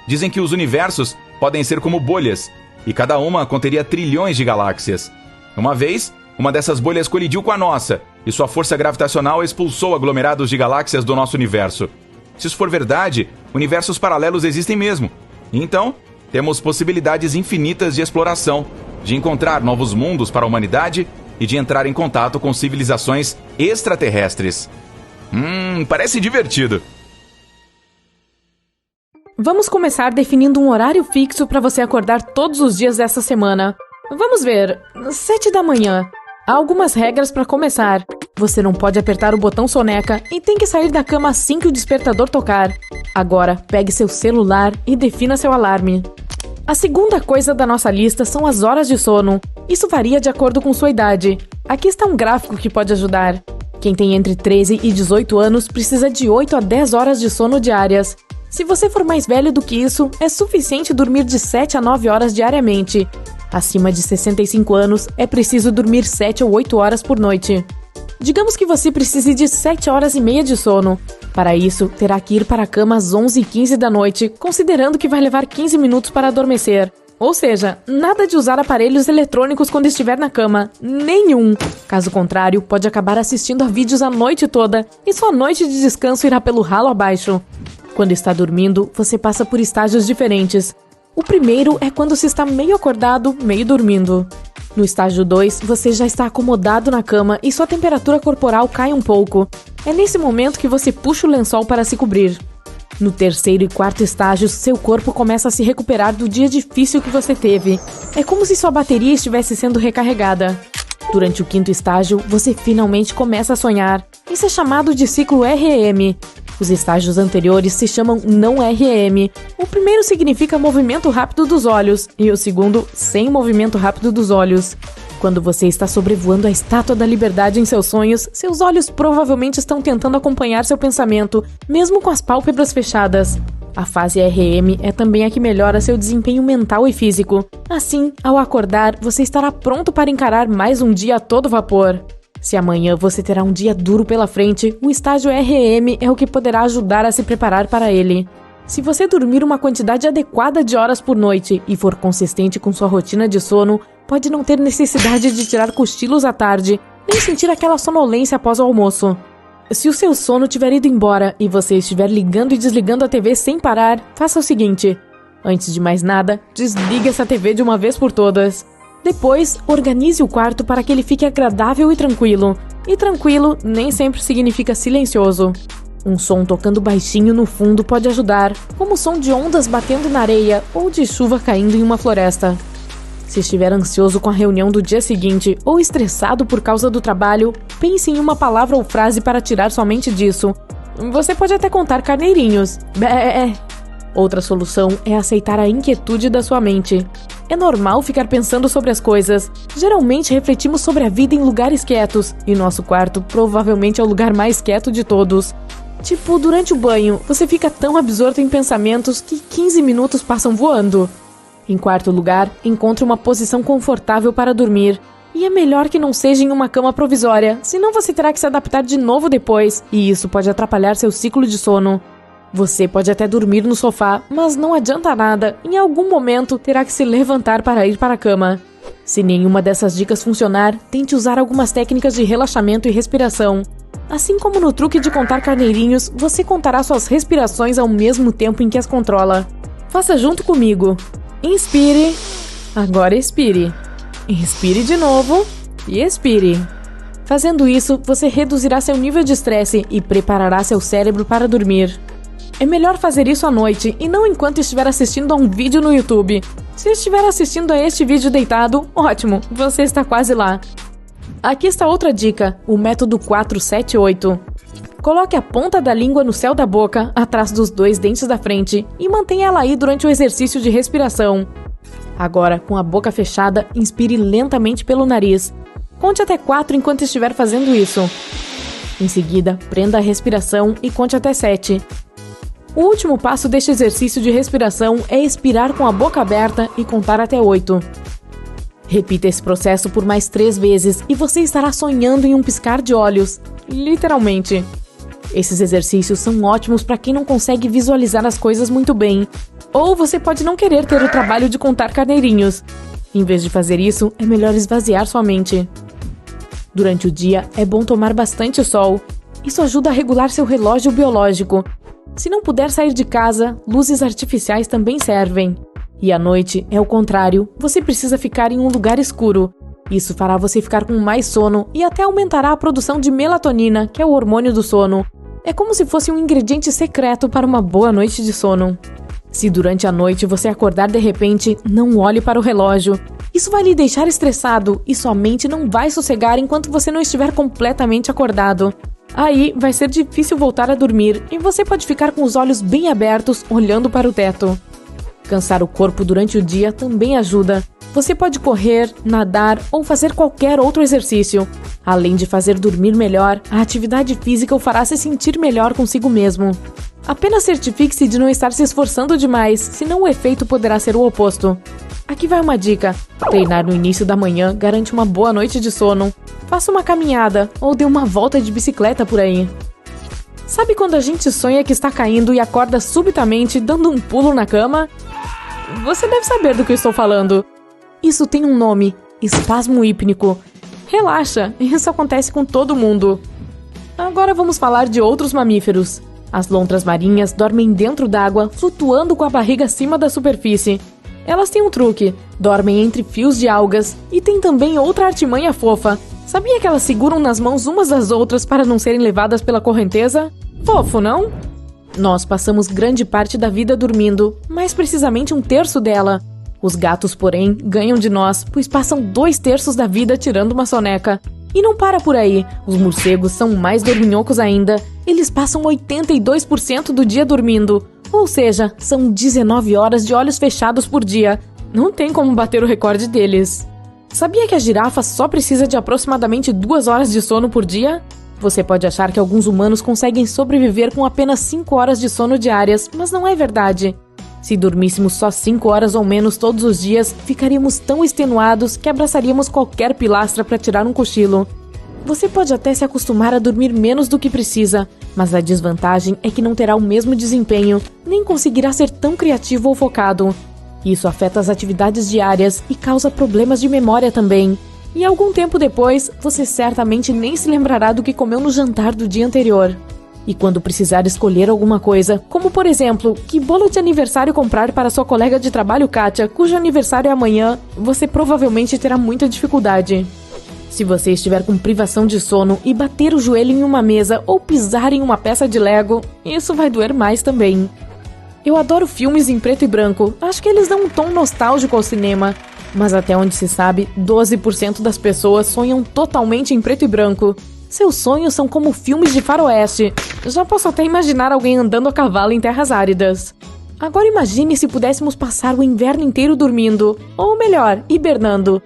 Dizem que os universos podem ser como bolhas, e cada uma conteria trilhões de galáxias. Uma vez, uma dessas bolhas colidiu com a nossa, e sua força gravitacional expulsou aglomerados de galáxias do nosso universo. Se isso for verdade, universos paralelos existem mesmo. Então, temos possibilidades infinitas de exploração, de encontrar novos mundos para a humanidade e de entrar em contato com civilizações extraterrestres. Parece divertido. Vamos começar definindo um horário fixo para você acordar todos os dias dessa semana. Vamos ver, 7 da manhã. Há algumas regras para começar. Você não pode apertar o botão soneca e tem que sair da cama assim que o despertador tocar. Agora, pegue seu celular e defina seu alarme. A segunda coisa da nossa lista são as horas de sono. Isso varia de acordo com sua idade. Aqui está um gráfico que pode ajudar. Quem tem entre 13 e 18 anos precisa de 8 a 10 horas de sono diárias. Se você for mais velho do que isso, é suficiente dormir de 7 a 9 horas diariamente. Acima de 65 anos, é preciso dormir 7 ou 8 horas por noite. Digamos que você precise de 7 horas e meia de sono. Para isso, terá que ir para a cama às 11h15 da noite, considerando que vai levar 15 minutos para adormecer. Ou seja, nada de usar aparelhos eletrônicos quando estiver na cama. Nenhum! Caso contrário, pode acabar assistindo a vídeos a noite toda e sua noite de descanso irá pelo ralo abaixo. Quando está dormindo, você passa por estágios diferentes. O primeiro é quando se está meio acordado, meio dormindo. No estágio 2, você já está acomodado na cama e sua temperatura corporal cai um pouco. É nesse momento que você puxa o lençol para se cobrir. No terceiro e quarto estágios, seu corpo começa a se recuperar do dia difícil que você teve. É como se sua bateria estivesse sendo recarregada. Durante o quinto estágio, você finalmente começa a sonhar. Isso é chamado de ciclo REM. Os estágios anteriores se chamam não REM. O primeiro significa movimento rápido dos olhos e o segundo, sem movimento rápido dos olhos. Quando você está sobrevoando a Estátua da Liberdade em seus sonhos, seus olhos provavelmente estão tentando acompanhar seu pensamento, mesmo com as pálpebras fechadas. A fase REM é também a que melhora seu desempenho mental e físico. Assim, ao acordar, você estará pronto para encarar mais um dia a todo vapor. Se amanhã você terá um dia duro pela frente, o estágio REM é o que poderá ajudar a se preparar para ele. Se você dormir uma quantidade adequada de horas por noite e for consistente com sua rotina de sono, pode não ter necessidade de tirar cochilos à tarde, nem sentir aquela sonolência após o almoço. Se o seu sono tiver ido embora e você estiver ligando e desligando a TV sem parar, faça o seguinte: antes de mais nada, desligue essa TV de uma vez por todas. Depois, organize o quarto para que ele fique agradável e tranquilo. E tranquilo nem sempre significa silencioso. Um som tocando baixinho no fundo pode ajudar, como o som de ondas batendo na areia ou de chuva caindo em uma floresta. Se estiver ansioso com a reunião do dia seguinte ou estressado por causa do trabalho, pense em uma palavra ou frase para tirar sua mente disso. Você pode até contar carneirinhos. Outra solução é aceitar a inquietude da sua mente. É normal ficar pensando sobre as coisas. Geralmente refletimos sobre a vida em lugares quietos, e nosso quarto provavelmente é o lugar mais quieto de todos. Tipo, durante o banho, você fica tão absorto em pensamentos que 15 minutos passam voando. Em quarto lugar, encontre uma posição confortável para dormir. E é melhor que não seja em uma cama provisória, senão você terá que se adaptar de novo depois, e isso pode atrapalhar seu ciclo de sono. Você pode até dormir no sofá, mas não adianta nada, em algum momento terá que se levantar para ir para a cama. Se nenhuma dessas dicas funcionar, tente usar algumas técnicas de relaxamento e respiração. Assim como no truque de contar carneirinhos, você contará suas respirações ao mesmo tempo em que as controla. Faça junto comigo. Inspire, agora expire. Inspire de novo e expire. Fazendo isso, você reduzirá seu nível de estresse e preparará seu cérebro para dormir. É melhor fazer isso à noite e não enquanto estiver assistindo a um vídeo no YouTube. Se estiver assistindo a este vídeo deitado, ótimo, você está quase lá. Aqui está outra dica, o método 478. Coloque a ponta da língua no céu da boca, atrás dos 2 dentes da frente, e mantenha ela aí durante o exercício de respiração. Agora, com a boca fechada, inspire lentamente pelo nariz. Conte até 4 enquanto estiver fazendo isso. Em seguida, prenda a respiração e conte até 7. O último passo deste exercício de respiração é expirar com a boca aberta e contar até 8. Repita esse processo por mais 3 vezes e você estará sonhando em um piscar de olhos. Literalmente. Esses exercícios são ótimos para quem não consegue visualizar as coisas muito bem. Ou você pode não querer ter o trabalho de contar carneirinhos. Em vez de fazer isso, é melhor esvaziar sua mente. Durante o dia, é bom tomar bastante sol. Isso ajuda a regular seu relógio biológico. Se não puder sair de casa, luzes artificiais também servem. E à noite, é o contrário, você precisa ficar em um lugar escuro. Isso fará você ficar com mais sono e até aumentará a produção de melatonina, que é o hormônio do sono. É como se fosse um ingrediente secreto para uma boa noite de sono. Se durante a noite você acordar de repente, não olhe para o relógio. Isso vai lhe deixar estressado e sua mente não vai sossegar enquanto você não estiver completamente acordado. Aí vai ser difícil voltar a dormir e você pode ficar com os olhos bem abertos olhando para o teto. Cansar o corpo durante o dia também ajuda. Você pode correr, nadar ou fazer qualquer outro exercício. Além de fazer dormir melhor, a atividade física o fará se sentir melhor consigo mesmo. Apenas certifique-se de não estar se esforçando demais, senão o efeito poderá ser o oposto. Aqui vai uma dica: treinar no início da manhã garante uma boa noite de sono. Faça uma caminhada ou dê uma volta de bicicleta por aí. Sabe quando a gente sonha que está caindo e acorda subitamente dando um pulo na cama? Você deve saber do que eu estou falando. Isso tem um nome: espasmo hípnico. Relaxa, isso acontece com todo mundo. Agora vamos falar de outros mamíferos. As lontras marinhas dormem dentro d'água, flutuando com a barriga acima da superfície. Elas têm um truque: dormem entre fios de algas, e tem também outra artimanha fofa. Sabia que elas seguram nas mãos umas das outras para não serem levadas pela correnteza? Fofo, não? Nós passamos grande parte da vida dormindo, mais precisamente 1/3 dela. Os gatos, porém, ganham de nós, pois passam 2/3 da vida tirando uma soneca. E não para por aí, os morcegos são mais dorminhocos ainda. Eles passam 82% do dia dormindo, ou seja, são 19 horas de olhos fechados por dia. Não tem como bater o recorde deles. Sabia que a girafa só precisa de aproximadamente 2 horas de sono por dia? Você pode achar que alguns humanos conseguem sobreviver com apenas 5 horas de sono diárias, mas não é verdade. Se dormíssemos só 5 horas ou menos todos os dias, ficaríamos tão extenuados que abraçaríamos qualquer pilastra para tirar um cochilo. Você pode até se acostumar a dormir menos do que precisa, mas a desvantagem é que não terá o mesmo desempenho, nem conseguirá ser tão criativo ou focado. Isso afeta as atividades diárias e causa problemas de memória também. E algum tempo depois, você certamente nem se lembrará do que comeu no jantar do dia anterior. E quando precisar escolher alguma coisa, como por exemplo, que bolo de aniversário comprar para sua colega de trabalho Kátia, cujo aniversário é amanhã, você provavelmente terá muita dificuldade. Se você estiver com privação de sono e bater o joelho em uma mesa ou pisar em uma peça de Lego, isso vai doer mais também. Eu adoro filmes em preto e branco, acho que eles dão um tom nostálgico ao cinema. Mas até onde se sabe, 12% das pessoas sonham totalmente em preto e branco. Seus sonhos são como filmes de faroeste. Já posso até imaginar alguém andando a cavalo em terras áridas. Agora imagine se pudéssemos passar o inverno inteiro dormindo. Ou melhor, hibernando.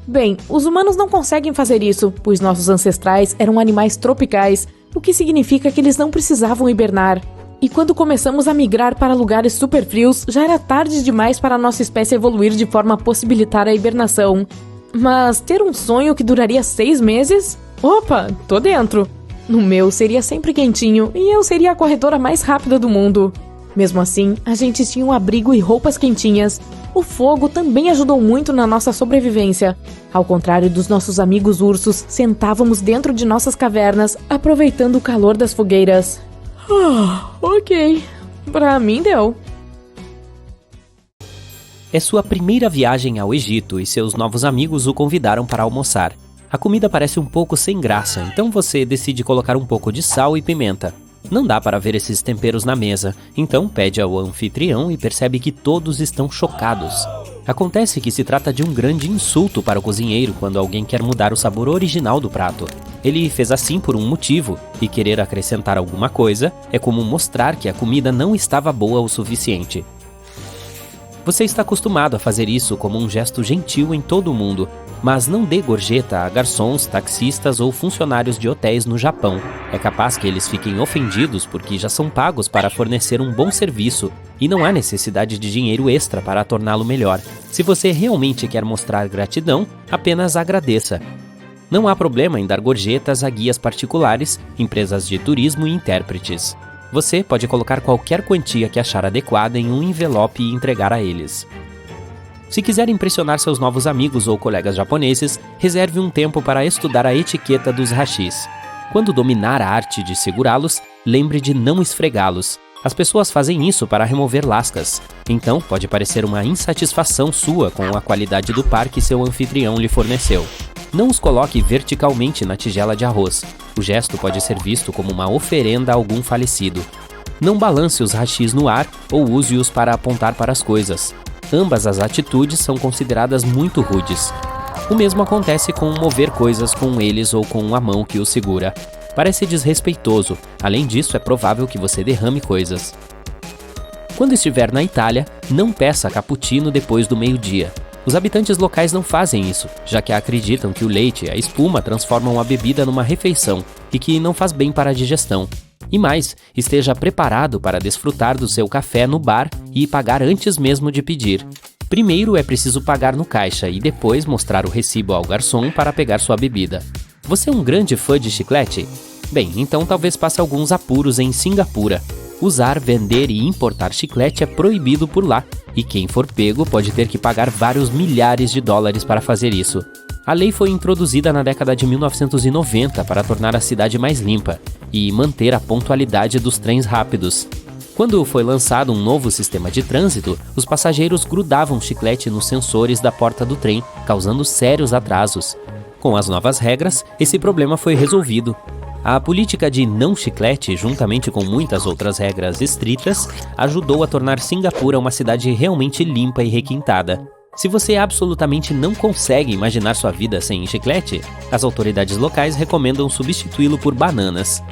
Bem, os humanos não conseguem fazer isso, pois nossos ancestrais eram animais tropicais, o que significa que eles não precisavam hibernar. E quando começamos a migrar para lugares super frios, já era tarde demais para a nossa espécie evoluir de forma a possibilitar a hibernação. Mas ter um sonho que duraria 6 meses? Opa, tô dentro! No meu seria sempre quentinho e eu seria a corredora mais rápida do mundo. Mesmo assim, a gente tinha um abrigo e roupas quentinhas. O fogo também ajudou muito na nossa sobrevivência. Ao contrário dos nossos amigos ursos, sentávamos dentro de nossas cavernas, aproveitando o calor das fogueiras. Ok. Pra mim deu. É sua primeira viagem ao Egito e seus novos amigos o convidaram para almoçar. A comida parece um pouco sem graça, então você decide colocar um pouco de sal e pimenta. Não dá para ver esses temperos na mesa, então pede ao anfitrião e percebe que todos estão chocados. Acontece que se trata de um grande insulto para o cozinheiro quando alguém quer mudar o sabor original do prato. Ele fez assim por um motivo, e querer acrescentar alguma coisa é como mostrar que a comida não estava boa o suficiente. Você está acostumado a fazer isso como um gesto gentil em todo o mundo, mas não dê gorjeta a garçons, taxistas ou funcionários de hotéis no Japão. É capaz que eles fiquem ofendidos porque já são pagos para fornecer um bom serviço e não há necessidade de dinheiro extra para torná-lo melhor. Se você realmente quer mostrar gratidão, apenas agradeça. Não há problema em dar gorjetas a guias particulares, empresas de turismo e intérpretes. Você pode colocar qualquer quantia que achar adequada em um envelope e entregar a eles. Se quiser impressionar seus novos amigos ou colegas japoneses, reserve um tempo para estudar a etiqueta dos hashis. Quando dominar a arte de segurá-los, lembre de não esfregá-los. As pessoas fazem isso para remover lascas. Então, pode parecer uma insatisfação sua com a qualidade do par que seu anfitrião lhe forneceu. Não os coloque verticalmente na tigela de arroz. O gesto pode ser visto como uma oferenda a algum falecido. Não balance os hashis no ar ou use-os para apontar para as coisas. Ambas as atitudes são consideradas muito rudes. O mesmo acontece com mover coisas com eles ou com a mão que os segura. Parece desrespeitoso. Além disso, é provável que você derrame coisas. Quando estiver na Itália, não peça cappuccino depois do meio-dia. Os habitantes locais não fazem isso, já que acreditam que o leite e a espuma transformam a bebida numa refeição e que não faz bem para a digestão. E mais, esteja preparado para desfrutar do seu café no bar e pagar antes mesmo de pedir. Primeiro é preciso pagar no caixa e depois mostrar o recibo ao garçom para pegar sua bebida. Você é um grande fã de chiclete? Bem, então talvez passe alguns apuros em Singapura. Usar, vender e importar chiclete é proibido por lá, e quem for pego pode ter que pagar vários milhares de dólares para fazer isso. A lei foi introduzida na década de 1990 para tornar a cidade mais limpa e manter a pontualidade dos trens rápidos. Quando foi lançado um novo sistema de trânsito, os passageiros grudavam chiclete nos sensores da porta do trem, causando sérios atrasos. Com as novas regras, esse problema foi resolvido. A política de não chiclete, juntamente com muitas outras regras estritas, ajudou a tornar Singapura uma cidade realmente limpa e requintada. Se você absolutamente não consegue imaginar sua vida sem chiclete, as autoridades locais recomendam substituí-lo por bananas.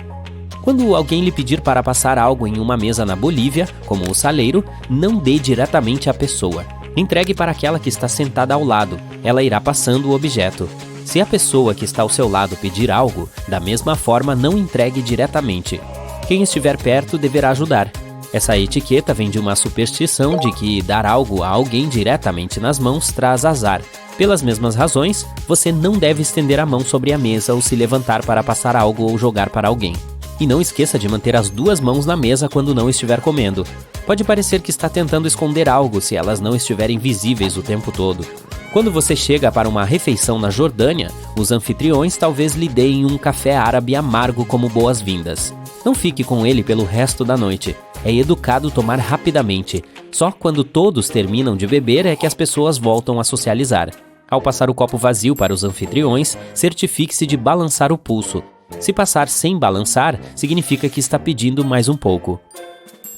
Quando alguém lhe pedir para passar algo em uma mesa na Bolívia, como o saleiro, não dê diretamente à pessoa. Entregue para aquela que está sentada ao lado, ela irá passando o objeto. Se a pessoa que está ao seu lado pedir algo, da mesma forma não entregue diretamente. Quem estiver perto deverá ajudar. Essa etiqueta vem de uma superstição de que dar algo a alguém diretamente nas mãos traz azar. Pelas mesmas razões, você não deve estender a mão sobre a mesa ou se levantar para passar algo ou jogar para alguém. E não esqueça de manter as duas mãos na mesa quando não estiver comendo. Pode parecer que está tentando esconder algo se elas não estiverem visíveis o tempo todo. Quando você chega para uma refeição na Jordânia, os anfitriões talvez lhe deem um café árabe amargo como boas-vindas. Não fique com ele pelo resto da noite. É educado tomar rapidamente. Só quando todos terminam de beber é que as pessoas voltam a socializar. Ao passar o copo vazio para os anfitriões, certifique-se de balançar o pulso. Se passar sem balançar, significa que está pedindo mais um pouco.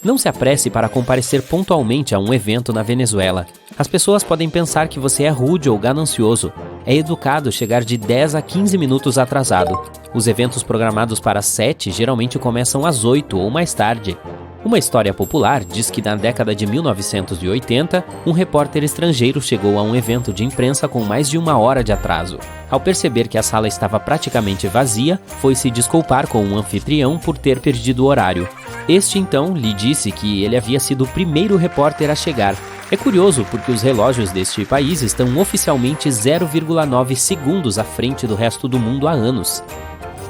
Não se apresse para comparecer pontualmente a um evento na Venezuela. As pessoas podem pensar que você é rude ou ganancioso. É educado chegar de 10 a 15 minutos atrasado. Os eventos programados para 7 geralmente começam às 8 ou mais tarde. Uma história popular diz que na década de 1980, um repórter estrangeiro chegou a um evento de imprensa com mais de 1 hora de atraso. Ao perceber que a sala estava praticamente vazia, foi se desculpar com o anfitrião por ter perdido o horário. Este então lhe disse que ele havia sido o primeiro repórter a chegar. É curioso porque os relógios deste país estão oficialmente 0,9 segundos à frente do resto do mundo há anos.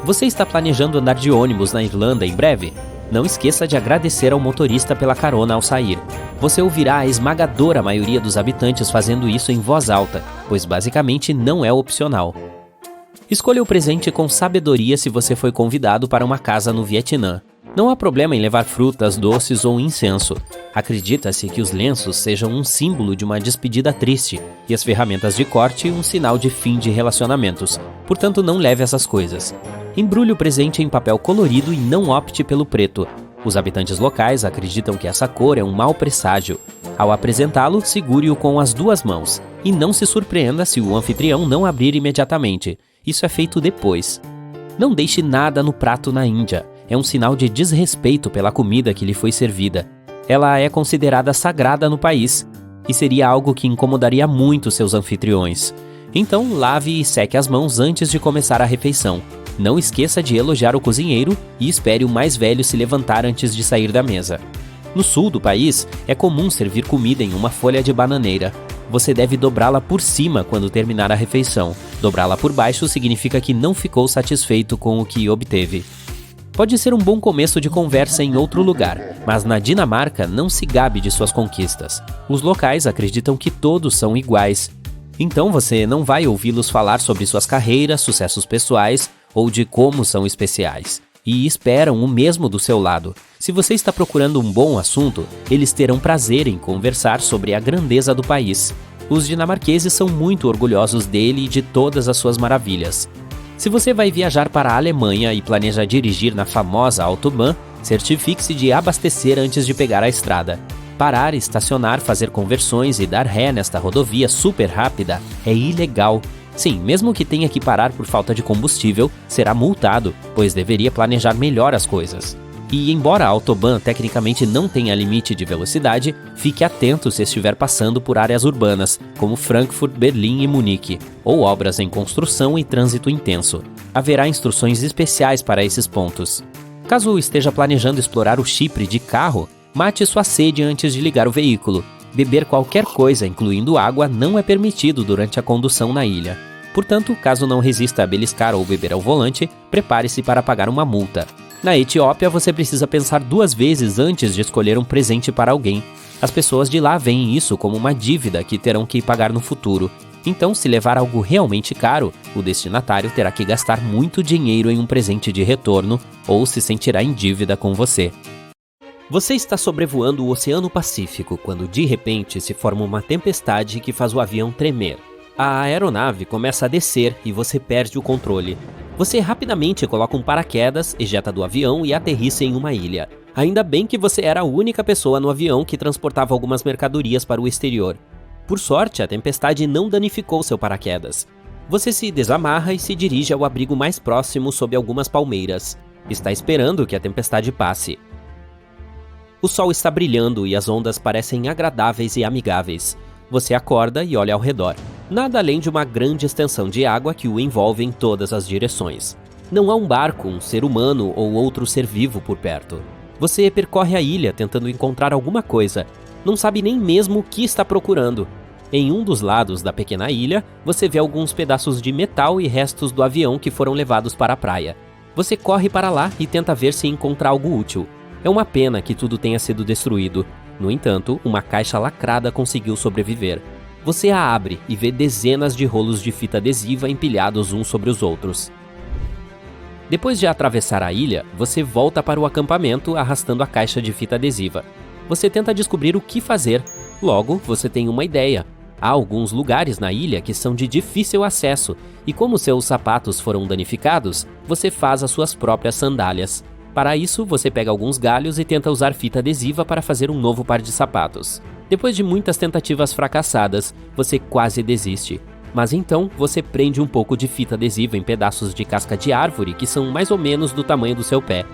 Você está planejando andar de ônibus na Irlanda em breve? Não esqueça de agradecer ao motorista pela carona ao sair. Você ouvirá a esmagadora maioria dos habitantes fazendo isso em voz alta, pois basicamente não é opcional. Escolha o presente com sabedoria se você foi convidado para uma casa no Vietnã. Não há problema em levar frutas, doces ou incenso. Acredita-se que os lenços sejam um símbolo de uma despedida triste e as ferramentas de corte um sinal de fim de relacionamentos. Portanto, não leve essas coisas. Embrulhe o presente em papel colorido e não opte pelo preto. Os habitantes locais acreditam que essa cor é um mau presságio. Ao apresentá-lo, segure-o com as duas mãos. E não se surpreenda se o anfitrião não abrir imediatamente. Isso é feito depois. Não deixe nada no prato na Índia. É um sinal de desrespeito pela comida que lhe foi servida. Ela é considerada sagrada no país e seria algo que incomodaria muito seus anfitriões. Então, lave e seque as mãos antes de começar a refeição. Não esqueça de elogiar o cozinheiro e espere o mais velho se levantar antes de sair da mesa. No sul do país, é comum servir comida em uma folha de bananeira. Você deve dobrá-la por cima quando terminar a refeição. Dobrá-la por baixo significa que não ficou satisfeito com o que obteve. Pode ser um bom começo de conversa em outro lugar, mas na Dinamarca não se gabe de suas conquistas. Os locais acreditam que todos são iguais. Então você não vai ouvi-los falar sobre suas carreiras, sucessos pessoais ou de como são especiais. E esperam o mesmo do seu lado. Se você está procurando um bom assunto, eles terão prazer em conversar sobre a grandeza do país. Os dinamarqueses são muito orgulhosos dele e de todas as suas maravilhas. Se você vai viajar para a Alemanha e planeja dirigir na famosa Autobahn, certifique-se de abastecer antes de pegar a estrada. Parar, estacionar, fazer conversões e dar ré nesta rodovia super rápida é ilegal. Sim, mesmo que tenha que parar por falta de combustível, será multado, pois deveria planejar melhor as coisas. E embora a autobahn tecnicamente não tenha limite de velocidade, fique atento se estiver passando por áreas urbanas, como Frankfurt, Berlim e Munique, ou obras em construção e trânsito intenso. Haverá instruções especiais para esses pontos. Caso esteja planejando explorar o Chipre de carro, mate sua sede antes de ligar o veículo. Beber qualquer coisa, incluindo água, não é permitido durante a condução na ilha. Portanto, caso não resista a beliscar ou beber ao volante, prepare-se para pagar uma multa. Na Etiópia, você precisa pensar 2 vezes antes de escolher um presente para alguém. As pessoas de lá veem isso como uma dívida que terão que pagar no futuro. Então, se levar algo realmente caro, o destinatário terá que gastar muito dinheiro em um presente de retorno ou se sentirá em dívida com você. Você está sobrevoando o Oceano Pacífico quando, de repente, se forma uma tempestade que faz o avião tremer. A aeronave começa a descer e você perde o controle. Você rapidamente coloca um paraquedas, ejeta do avião e aterrissa em uma ilha. Ainda bem que você era a única pessoa no avião que transportava algumas mercadorias para o exterior. Por sorte, a tempestade não danificou seu paraquedas. Você se desamarra e se dirige ao abrigo mais próximo sob algumas palmeiras. Está esperando que a tempestade passe. O sol está brilhando e as ondas parecem agradáveis e amigáveis. Você acorda e olha ao redor. Nada além de uma grande extensão de água que o envolve em todas as direções. Não há um barco, um ser humano ou outro ser vivo por perto. Você percorre a ilha tentando encontrar alguma coisa. Não sabe nem mesmo o que está procurando. Em um dos lados da pequena ilha, você vê alguns pedaços de metal e restos do avião que foram levados para a praia. Você corre para lá e tenta ver se encontra algo útil. É uma pena que tudo tenha sido destruído. No entanto, uma caixa lacrada conseguiu sobreviver. Você a abre e vê dezenas de rolos de fita adesiva empilhados uns sobre os outros. Depois de atravessar a ilha, você volta para o acampamento arrastando a caixa de fita adesiva. Você tenta descobrir o que fazer. Logo, você tem uma ideia. Há alguns lugares na ilha que são de difícil acesso, e como seus sapatos foram danificados, você faz as suas próprias sandálias. Para isso, você pega alguns galhos e tenta usar fita adesiva para fazer um novo par de sapatos. Depois de muitas tentativas fracassadas, você quase desiste. Mas então, você prende um pouco de fita adesiva em pedaços de casca de árvore que são mais ou menos do tamanho do seu pé.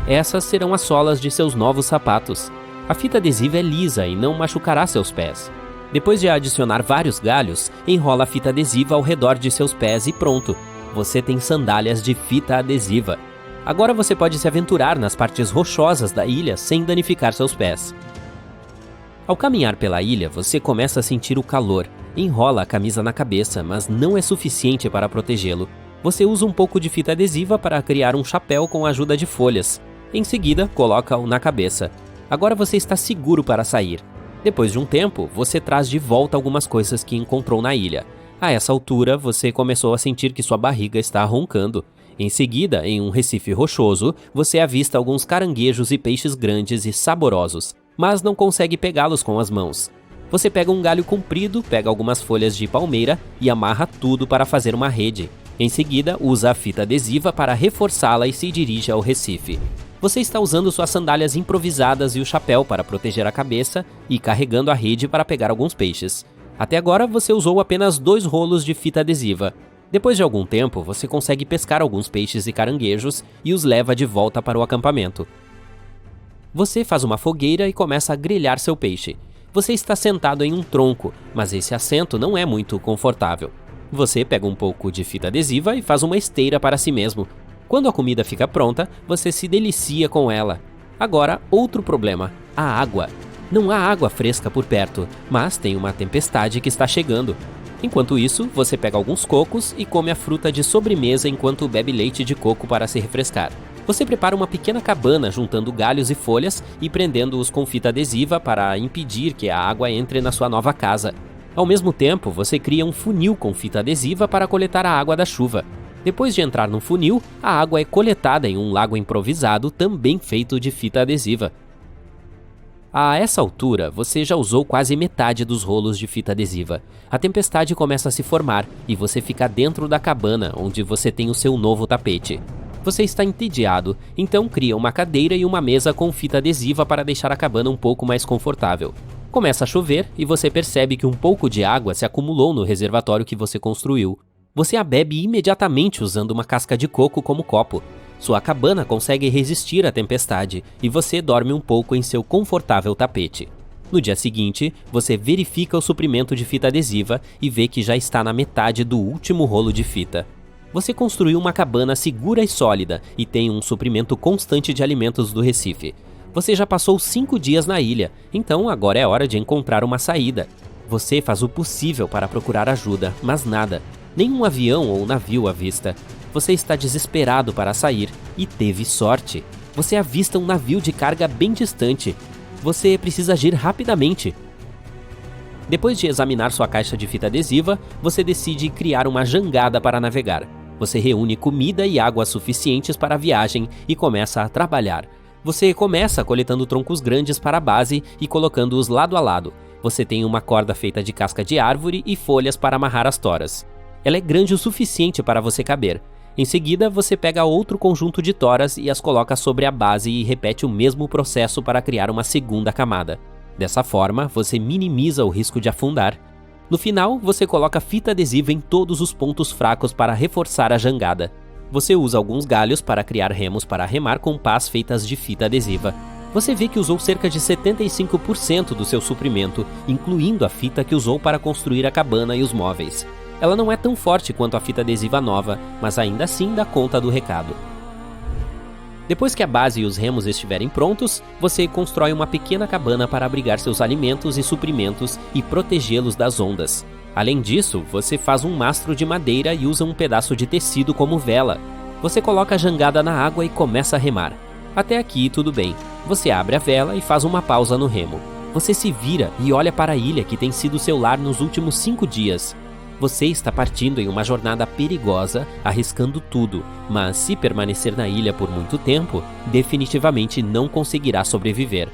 Essas serão as solas de seus novos sapatos. A fita adesiva é lisa e não machucará seus pés. Depois de adicionar vários galhos, enrola a fita adesiva ao redor de seus pés e pronto. Você tem sandálias de fita adesiva. Agora você pode se aventurar nas partes rochosas da ilha sem danificar seus pés. Ao caminhar pela ilha, você começa a sentir o calor. Enrola a camisa na cabeça, mas não é suficiente para protegê-lo. Você usa um pouco de fita adesiva para criar um chapéu com a ajuda de folhas. Em seguida, coloca-o na cabeça. Agora você está seguro para sair. Depois de um tempo, você traz de volta algumas coisas que encontrou na ilha. A essa altura, você começou a sentir que sua barriga está roncando. Em seguida, em um recife rochoso, você avista alguns caranguejos e peixes grandes e saborosos, mas não consegue pegá-los com as mãos. Você pega um galho comprido, pega algumas folhas de palmeira e amarra tudo para fazer uma rede. Em seguida, usa a fita adesiva para reforçá-la e se dirige ao recife. Você está usando suas sandálias improvisadas e o chapéu para proteger a cabeça e carregando a rede para pegar alguns peixes. Até agora, você usou apenas 2 rolos de fita adesiva. Depois de algum tempo, você consegue pescar alguns peixes e caranguejos e os leva de volta para o acampamento. Você faz uma fogueira e começa a grelhar seu peixe. Você está sentado em um tronco, mas esse assento não é muito confortável. Você pega um pouco de fita adesiva e faz uma esteira para si mesmo. Quando a comida fica pronta, você se delicia com ela. Agora, outro problema: a água. Não há água fresca por perto, mas tem uma tempestade que está chegando. Enquanto isso, você pega alguns cocos e come a fruta de sobremesa enquanto bebe leite de coco para se refrescar. Você prepara uma pequena cabana juntando galhos e folhas e prendendo-os com fita adesiva para impedir que a água entre na sua nova casa. Ao mesmo tempo, você cria um funil com fita adesiva para coletar a água da chuva. Depois de entrar no funil, a água é coletada em um lago improvisado também feito de fita adesiva. A essa altura, você já usou quase metade dos rolos de fita adesiva. A tempestade começa a se formar e você fica dentro da cabana, onde você tem o seu novo tapete. Você está entediado, então cria uma cadeira e uma mesa com fita adesiva para deixar a cabana um pouco mais confortável. Começa a chover e você percebe que um pouco de água se acumulou no reservatório que você construiu. Você a bebe imediatamente usando uma casca de coco como copo. Sua cabana consegue resistir à tempestade e você dorme um pouco em seu confortável tapete. No dia seguinte, você verifica o suprimento de fita adesiva e vê que já está na metade do último rolo de fita. Você construiu uma cabana segura e sólida e tem um suprimento constante de alimentos do Recife. Você já passou 5 dias na ilha, então agora é hora de encontrar uma saída. Você faz o possível para procurar ajuda, mas nada. Nenhum avião ou navio à vista. Você está desesperado para sair e teve sorte. Você avista um navio de carga bem distante. Você precisa agir rapidamente. Depois de examinar sua caixa de fita adesiva, você decide criar uma jangada para navegar. Você reúne comida e água suficientes para a viagem e começa a trabalhar. Você começa coletando troncos grandes para a base e colocando-os lado a lado. Você tem uma corda feita de casca de árvore e folhas para amarrar as toras. Ela é grande o suficiente para você caber. Em seguida, você pega outro conjunto de toras e as coloca sobre a base e repete o mesmo processo para criar uma segunda camada. Dessa forma, você minimiza o risco de afundar. No final, você coloca fita adesiva em todos os pontos fracos para reforçar a jangada. Você usa alguns galhos para criar remos para remar com pás feitas de fita adesiva. Você vê que usou cerca de 75% do seu suprimento, incluindo a fita que usou para construir a cabana e os móveis. Ela não é tão forte quanto a fita adesiva nova, mas ainda assim dá conta do recado. Depois que a base e os remos estiverem prontos, você constrói uma pequena cabana para abrigar seus alimentos e suprimentos e protegê-los das ondas. Além disso, você faz um mastro de madeira e usa um pedaço de tecido como vela. Você coloca a jangada na água e começa a remar. Até aqui tudo bem. Você abre a vela e faz uma pausa no remo. Você se vira e olha para a ilha que tem sido seu lar nos últimos 5 dias. Você está partindo em uma jornada perigosa, arriscando tudo, mas se permanecer na ilha por muito tempo, definitivamente não conseguirá sobreviver.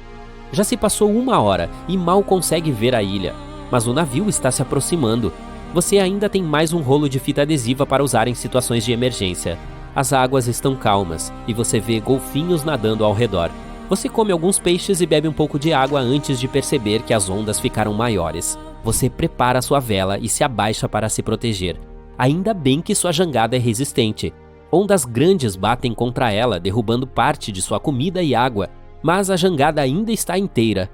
Já se passou 1 hora e mal consegue ver a ilha, mas o navio está se aproximando. Você ainda tem mais um rolo de fita adesiva para usar em situações de emergência. As águas estão calmas e você vê golfinhos nadando ao redor. Você come alguns peixes e bebe um pouco de água antes de perceber que as ondas ficaram maiores. Você prepara sua vela e se abaixa para se proteger. Ainda bem que sua jangada é resistente. Ondas grandes batem contra ela, derrubando parte de sua comida e água, mas a jangada ainda está inteira.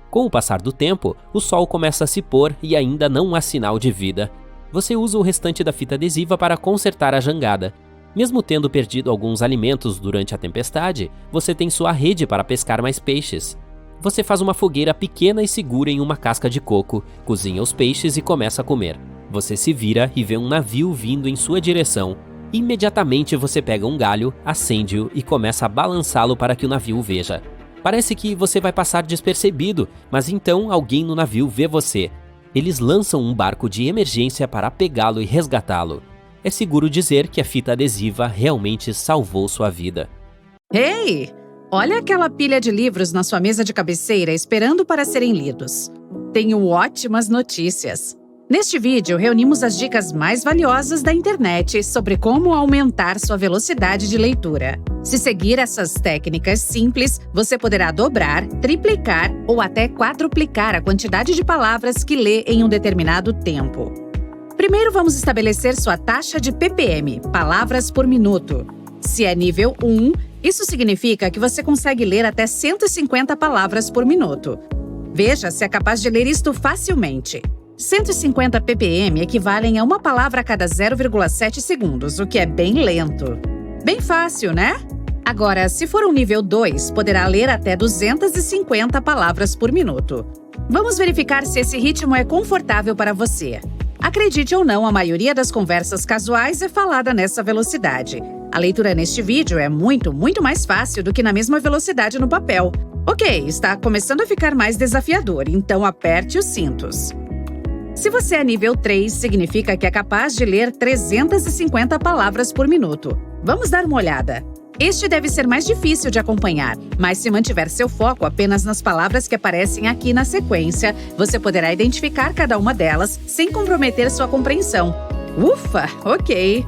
Com o passar do tempo, o sol começa a se pôr e ainda não há sinal de vida. Você usa o restante da fita adesiva para consertar a jangada. Mesmo tendo perdido alguns alimentos durante a tempestade, você tem sua rede para pescar mais peixes. Você faz uma fogueira pequena e segura em uma casca de coco, cozinha os peixes e começa a comer. Você se vira e vê um navio vindo em sua direção. Imediatamente você pega um galho, acende-o e começa a balançá-lo para que o navio o veja. Parece que você vai passar despercebido, mas então alguém no navio vê você. Eles lançam um barco de emergência para pegá-lo e resgatá-lo. É seguro dizer que a fita adesiva realmente salvou sua vida. Ei! Olha aquela pilha de livros na sua mesa de cabeceira esperando para serem lidos. Tenho ótimas notícias. Neste vídeo, reunimos as dicas mais valiosas da internet sobre como aumentar sua velocidade de leitura. Se seguir essas técnicas simples, você poderá dobrar, triplicar ou até quadruplicar a quantidade de palavras que lê em um determinado tempo. Primeiro, vamos estabelecer sua taxa de ppm, palavras por minuto. Se é nível 1, isso significa que você consegue ler até 150 palavras por minuto. Veja se é capaz de ler isto facilmente. 150 ppm equivalem a uma palavra a cada 0,7 segundos, o que é bem lento. Bem fácil, né? Agora, se for um nível 2, poderá ler até 250 palavras por minuto. Vamos verificar se esse ritmo é confortável para você. Acredite ou não, a maioria das conversas casuais é falada nessa velocidade. A leitura neste vídeo é muito mais fácil do que na mesma velocidade no papel. Ok, está começando a ficar mais desafiador, então aperte os cintos. Se você é nível 3, significa que é capaz de ler 350 palavras por minuto. Vamos dar uma olhada. Este deve ser mais difícil de acompanhar, mas se mantiver seu foco apenas nas palavras que aparecem aqui na sequência, você poderá identificar cada uma delas sem comprometer sua compreensão. Ufa, ok!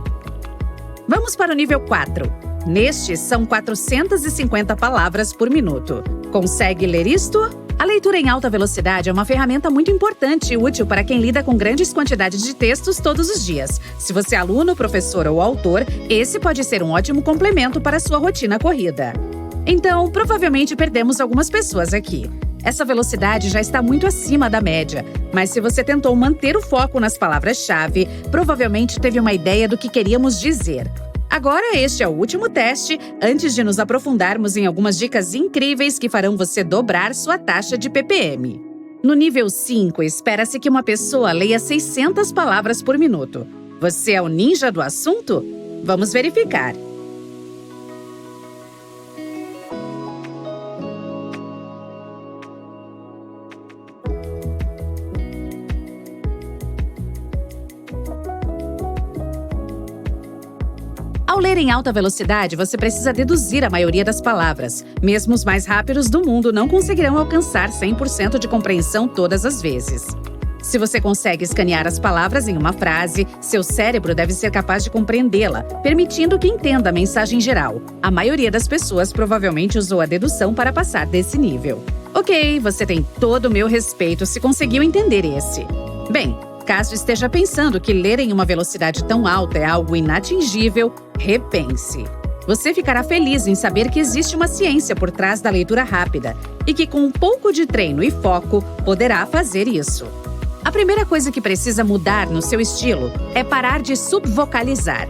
Vamos para o nível 4. Neste, são 450 palavras por minuto. Consegue ler isto? A leitura em alta velocidade é uma ferramenta muito importante e útil para quem lida com grandes quantidades de textos todos os dias. Se você é aluno, professor ou autor, esse pode ser um ótimo complemento para a sua rotina corrida. Então, provavelmente perdemos algumas pessoas aqui. Essa velocidade já está muito acima da média, mas se você tentou manter o foco nas palavras-chave, provavelmente teve uma ideia do que queríamos dizer. Agora este é o último teste, antes de nos aprofundarmos em algumas dicas incríveis que farão você dobrar sua taxa de PPM. No nível 5, espera-se que uma pessoa leia 600 palavras por minuto. Você é o ninja do assunto? Vamos verificar. Ao ler em alta velocidade, você precisa deduzir a maioria das palavras. Mesmo os mais rápidos do mundo não conseguirão alcançar 100% de compreensão todas as vezes. Se você consegue escanear as palavras em uma frase, seu cérebro deve ser capaz de compreendê-la, permitindo que entenda a mensagem geral. A maioria das pessoas provavelmente usou a dedução para passar desse nível. Ok, você tem todo o meu respeito se conseguiu entender esse. Bem, caso esteja pensando que ler em uma velocidade tão alta é algo inatingível, repense. Você ficará feliz em saber que existe uma ciência por trás da leitura rápida e que, com um pouco de treino e foco, poderá fazer isso. A primeira coisa que precisa mudar no seu estilo é parar de subvocalizar.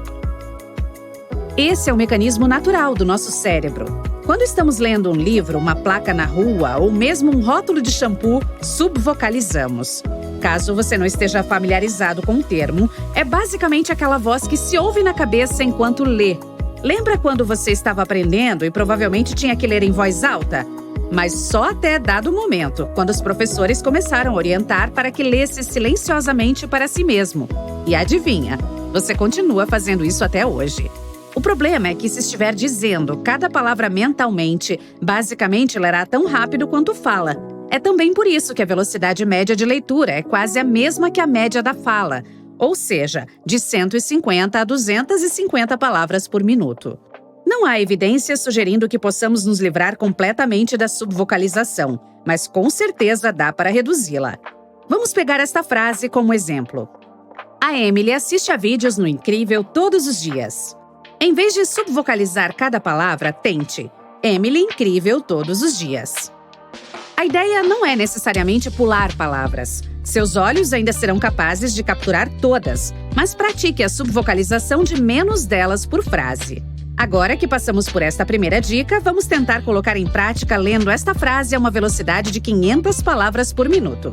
Esse é o mecanismo natural do nosso cérebro. Quando estamos lendo um livro, uma placa na rua ou mesmo um rótulo de shampoo, subvocalizamos. Caso você não esteja familiarizado com o termo, é basicamente aquela voz que se ouve na cabeça enquanto lê. Lembra quando você estava aprendendo e provavelmente tinha que ler em voz alta? Mas só até dado momento, quando os professores começaram a orientar para que lesse silenciosamente para si mesmo. E adivinha, você continua fazendo isso até hoje. O problema é que se estiver dizendo cada palavra mentalmente, basicamente lerá tão rápido quanto fala. É também por isso que a velocidade média de leitura é quase a mesma que a média da fala, ou seja, de 150 a 250 palavras por minuto. Não há evidências sugerindo que possamos nos livrar completamente da subvocalização, mas com certeza dá para reduzi-la. Vamos pegar esta frase como exemplo. A Emily assiste a vídeos no Incrível todos os dias. Em vez de subvocalizar cada palavra, tente Emily Incrível todos os dias. A ideia não é necessariamente pular palavras. Seus olhos ainda serão capazes de capturar todas, mas pratique a subvocalização de menos delas por frase. Agora que passamos por esta primeira dica, vamos tentar colocar em prática lendo esta frase a uma velocidade de 500 palavras por minuto.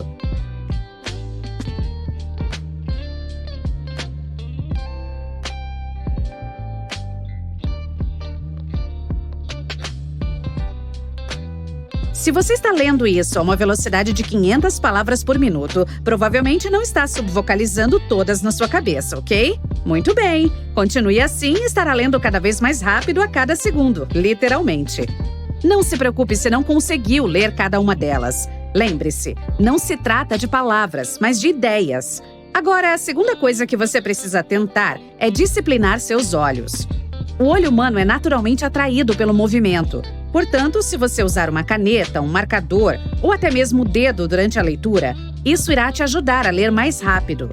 Se você está lendo isso a uma velocidade de 500 palavras por minuto, provavelmente não está subvocalizando todas na sua cabeça, ok? Muito bem! Continue assim e estará lendo cada vez mais rápido a cada segundo, literalmente. Não se preocupe se não conseguiu ler cada uma delas. Lembre-se, não se trata de palavras, mas de ideias. Agora, a segunda coisa que você precisa tentar é disciplinar seus olhos. O olho humano é naturalmente atraído pelo movimento. Portanto, se você usar uma caneta, um marcador ou até mesmo o dedo durante a leitura, isso irá te ajudar a ler mais rápido.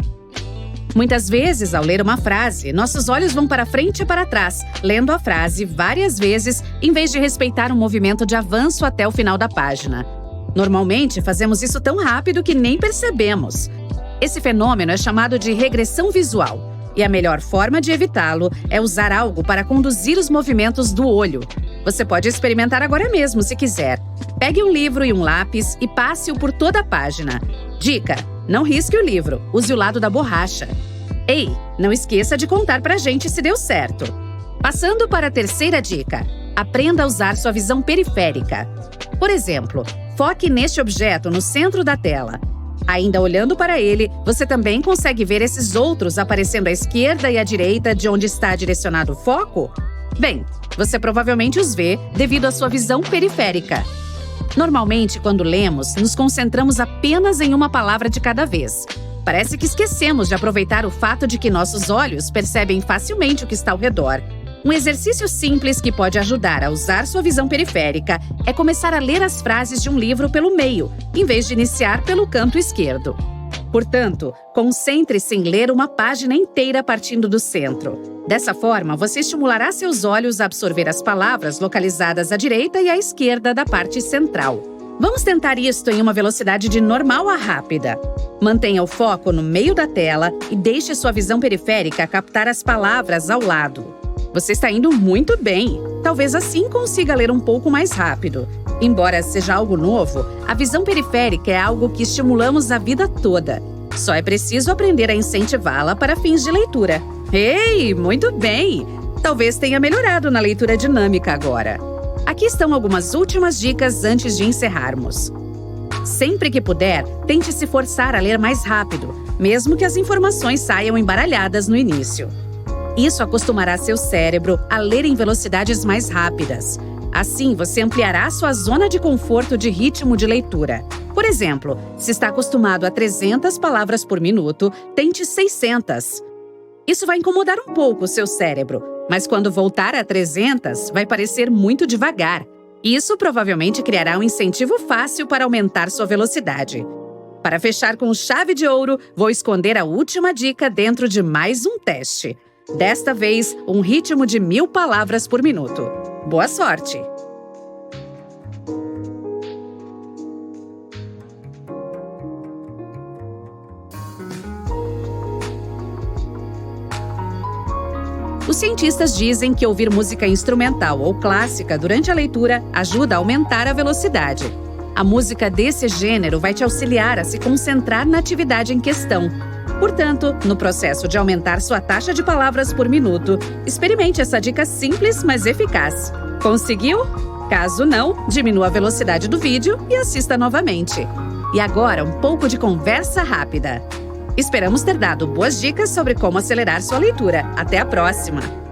Muitas vezes, ao ler uma frase, nossos olhos vão para frente e para trás, lendo a frase várias vezes, em vez de respeitar um movimento de avanço até o final da página. Normalmente, fazemos isso tão rápido que nem percebemos. Esse fenômeno é chamado de regressão visual. E a melhor forma de evitá-lo é usar algo para conduzir os movimentos do olho. Você pode experimentar agora mesmo, se quiser. Pegue um livro e um lápis e passe-o por toda a página. Dica: não risque o livro, use o lado da borracha. Ei, não esqueça de contar pra gente se deu certo. Passando para a terceira dica: aprenda a usar sua visão periférica. Por exemplo, foque neste objeto no centro da tela. Ainda olhando para ele, você também consegue ver esses outros aparecendo à esquerda e à direita de onde está direcionado o foco? Bem, você provavelmente os vê devido à sua visão periférica. Normalmente, quando lemos, nos concentramos apenas em uma palavra de cada vez. Parece que esquecemos de aproveitar o fato de que nossos olhos percebem facilmente o que está ao redor. Um exercício simples que pode ajudar a usar sua visão periférica é começar a ler as frases de um livro pelo meio, em vez de iniciar pelo canto esquerdo. Portanto, concentre-se em ler uma página inteira partindo do centro. Dessa forma, você estimulará seus olhos a absorver as palavras localizadas à direita e à esquerda da parte central. Vamos tentar isto em uma velocidade de normal a rápida. Mantenha o foco no meio da tela e deixe sua visão periférica captar as palavras ao lado. Você está indo muito bem. Talvez assim consiga ler um pouco mais rápido. Embora seja algo novo, a visão periférica é algo que estimulamos a vida toda. Só é preciso aprender a incentivá-la para fins de leitura. Ei, muito bem! Talvez tenha melhorado na leitura dinâmica agora. Aqui estão algumas últimas dicas antes de encerrarmos. Sempre que puder, tente se forçar a ler mais rápido, mesmo que as informações saiam embaralhadas no início. Isso acostumará seu cérebro a ler em velocidades mais rápidas. Assim, você ampliará sua zona de conforto de ritmo de leitura. Por exemplo, se está acostumado a 300 palavras por minuto, tente 600. Isso vai incomodar um pouco o seu cérebro, mas quando voltar a 300, vai parecer muito devagar. Isso provavelmente criará um incentivo fácil para aumentar sua velocidade. Para fechar com chave de ouro, vou esconder a última dica dentro de mais um teste. Desta vez, um ritmo de 1000 palavras por minuto. Boa sorte! Os cientistas dizem que ouvir música instrumental ou clássica durante a leitura ajuda a aumentar a velocidade. A música desse gênero vai te auxiliar a se concentrar na atividade em questão. Portanto, no processo de aumentar sua taxa de palavras por minuto, experimente essa dica simples, mas eficaz. Conseguiu? Caso não, diminua a velocidade do vídeo e assista novamente. E agora, um pouco de conversa rápida. Esperamos ter dado boas dicas sobre como acelerar sua leitura. Até a próxima!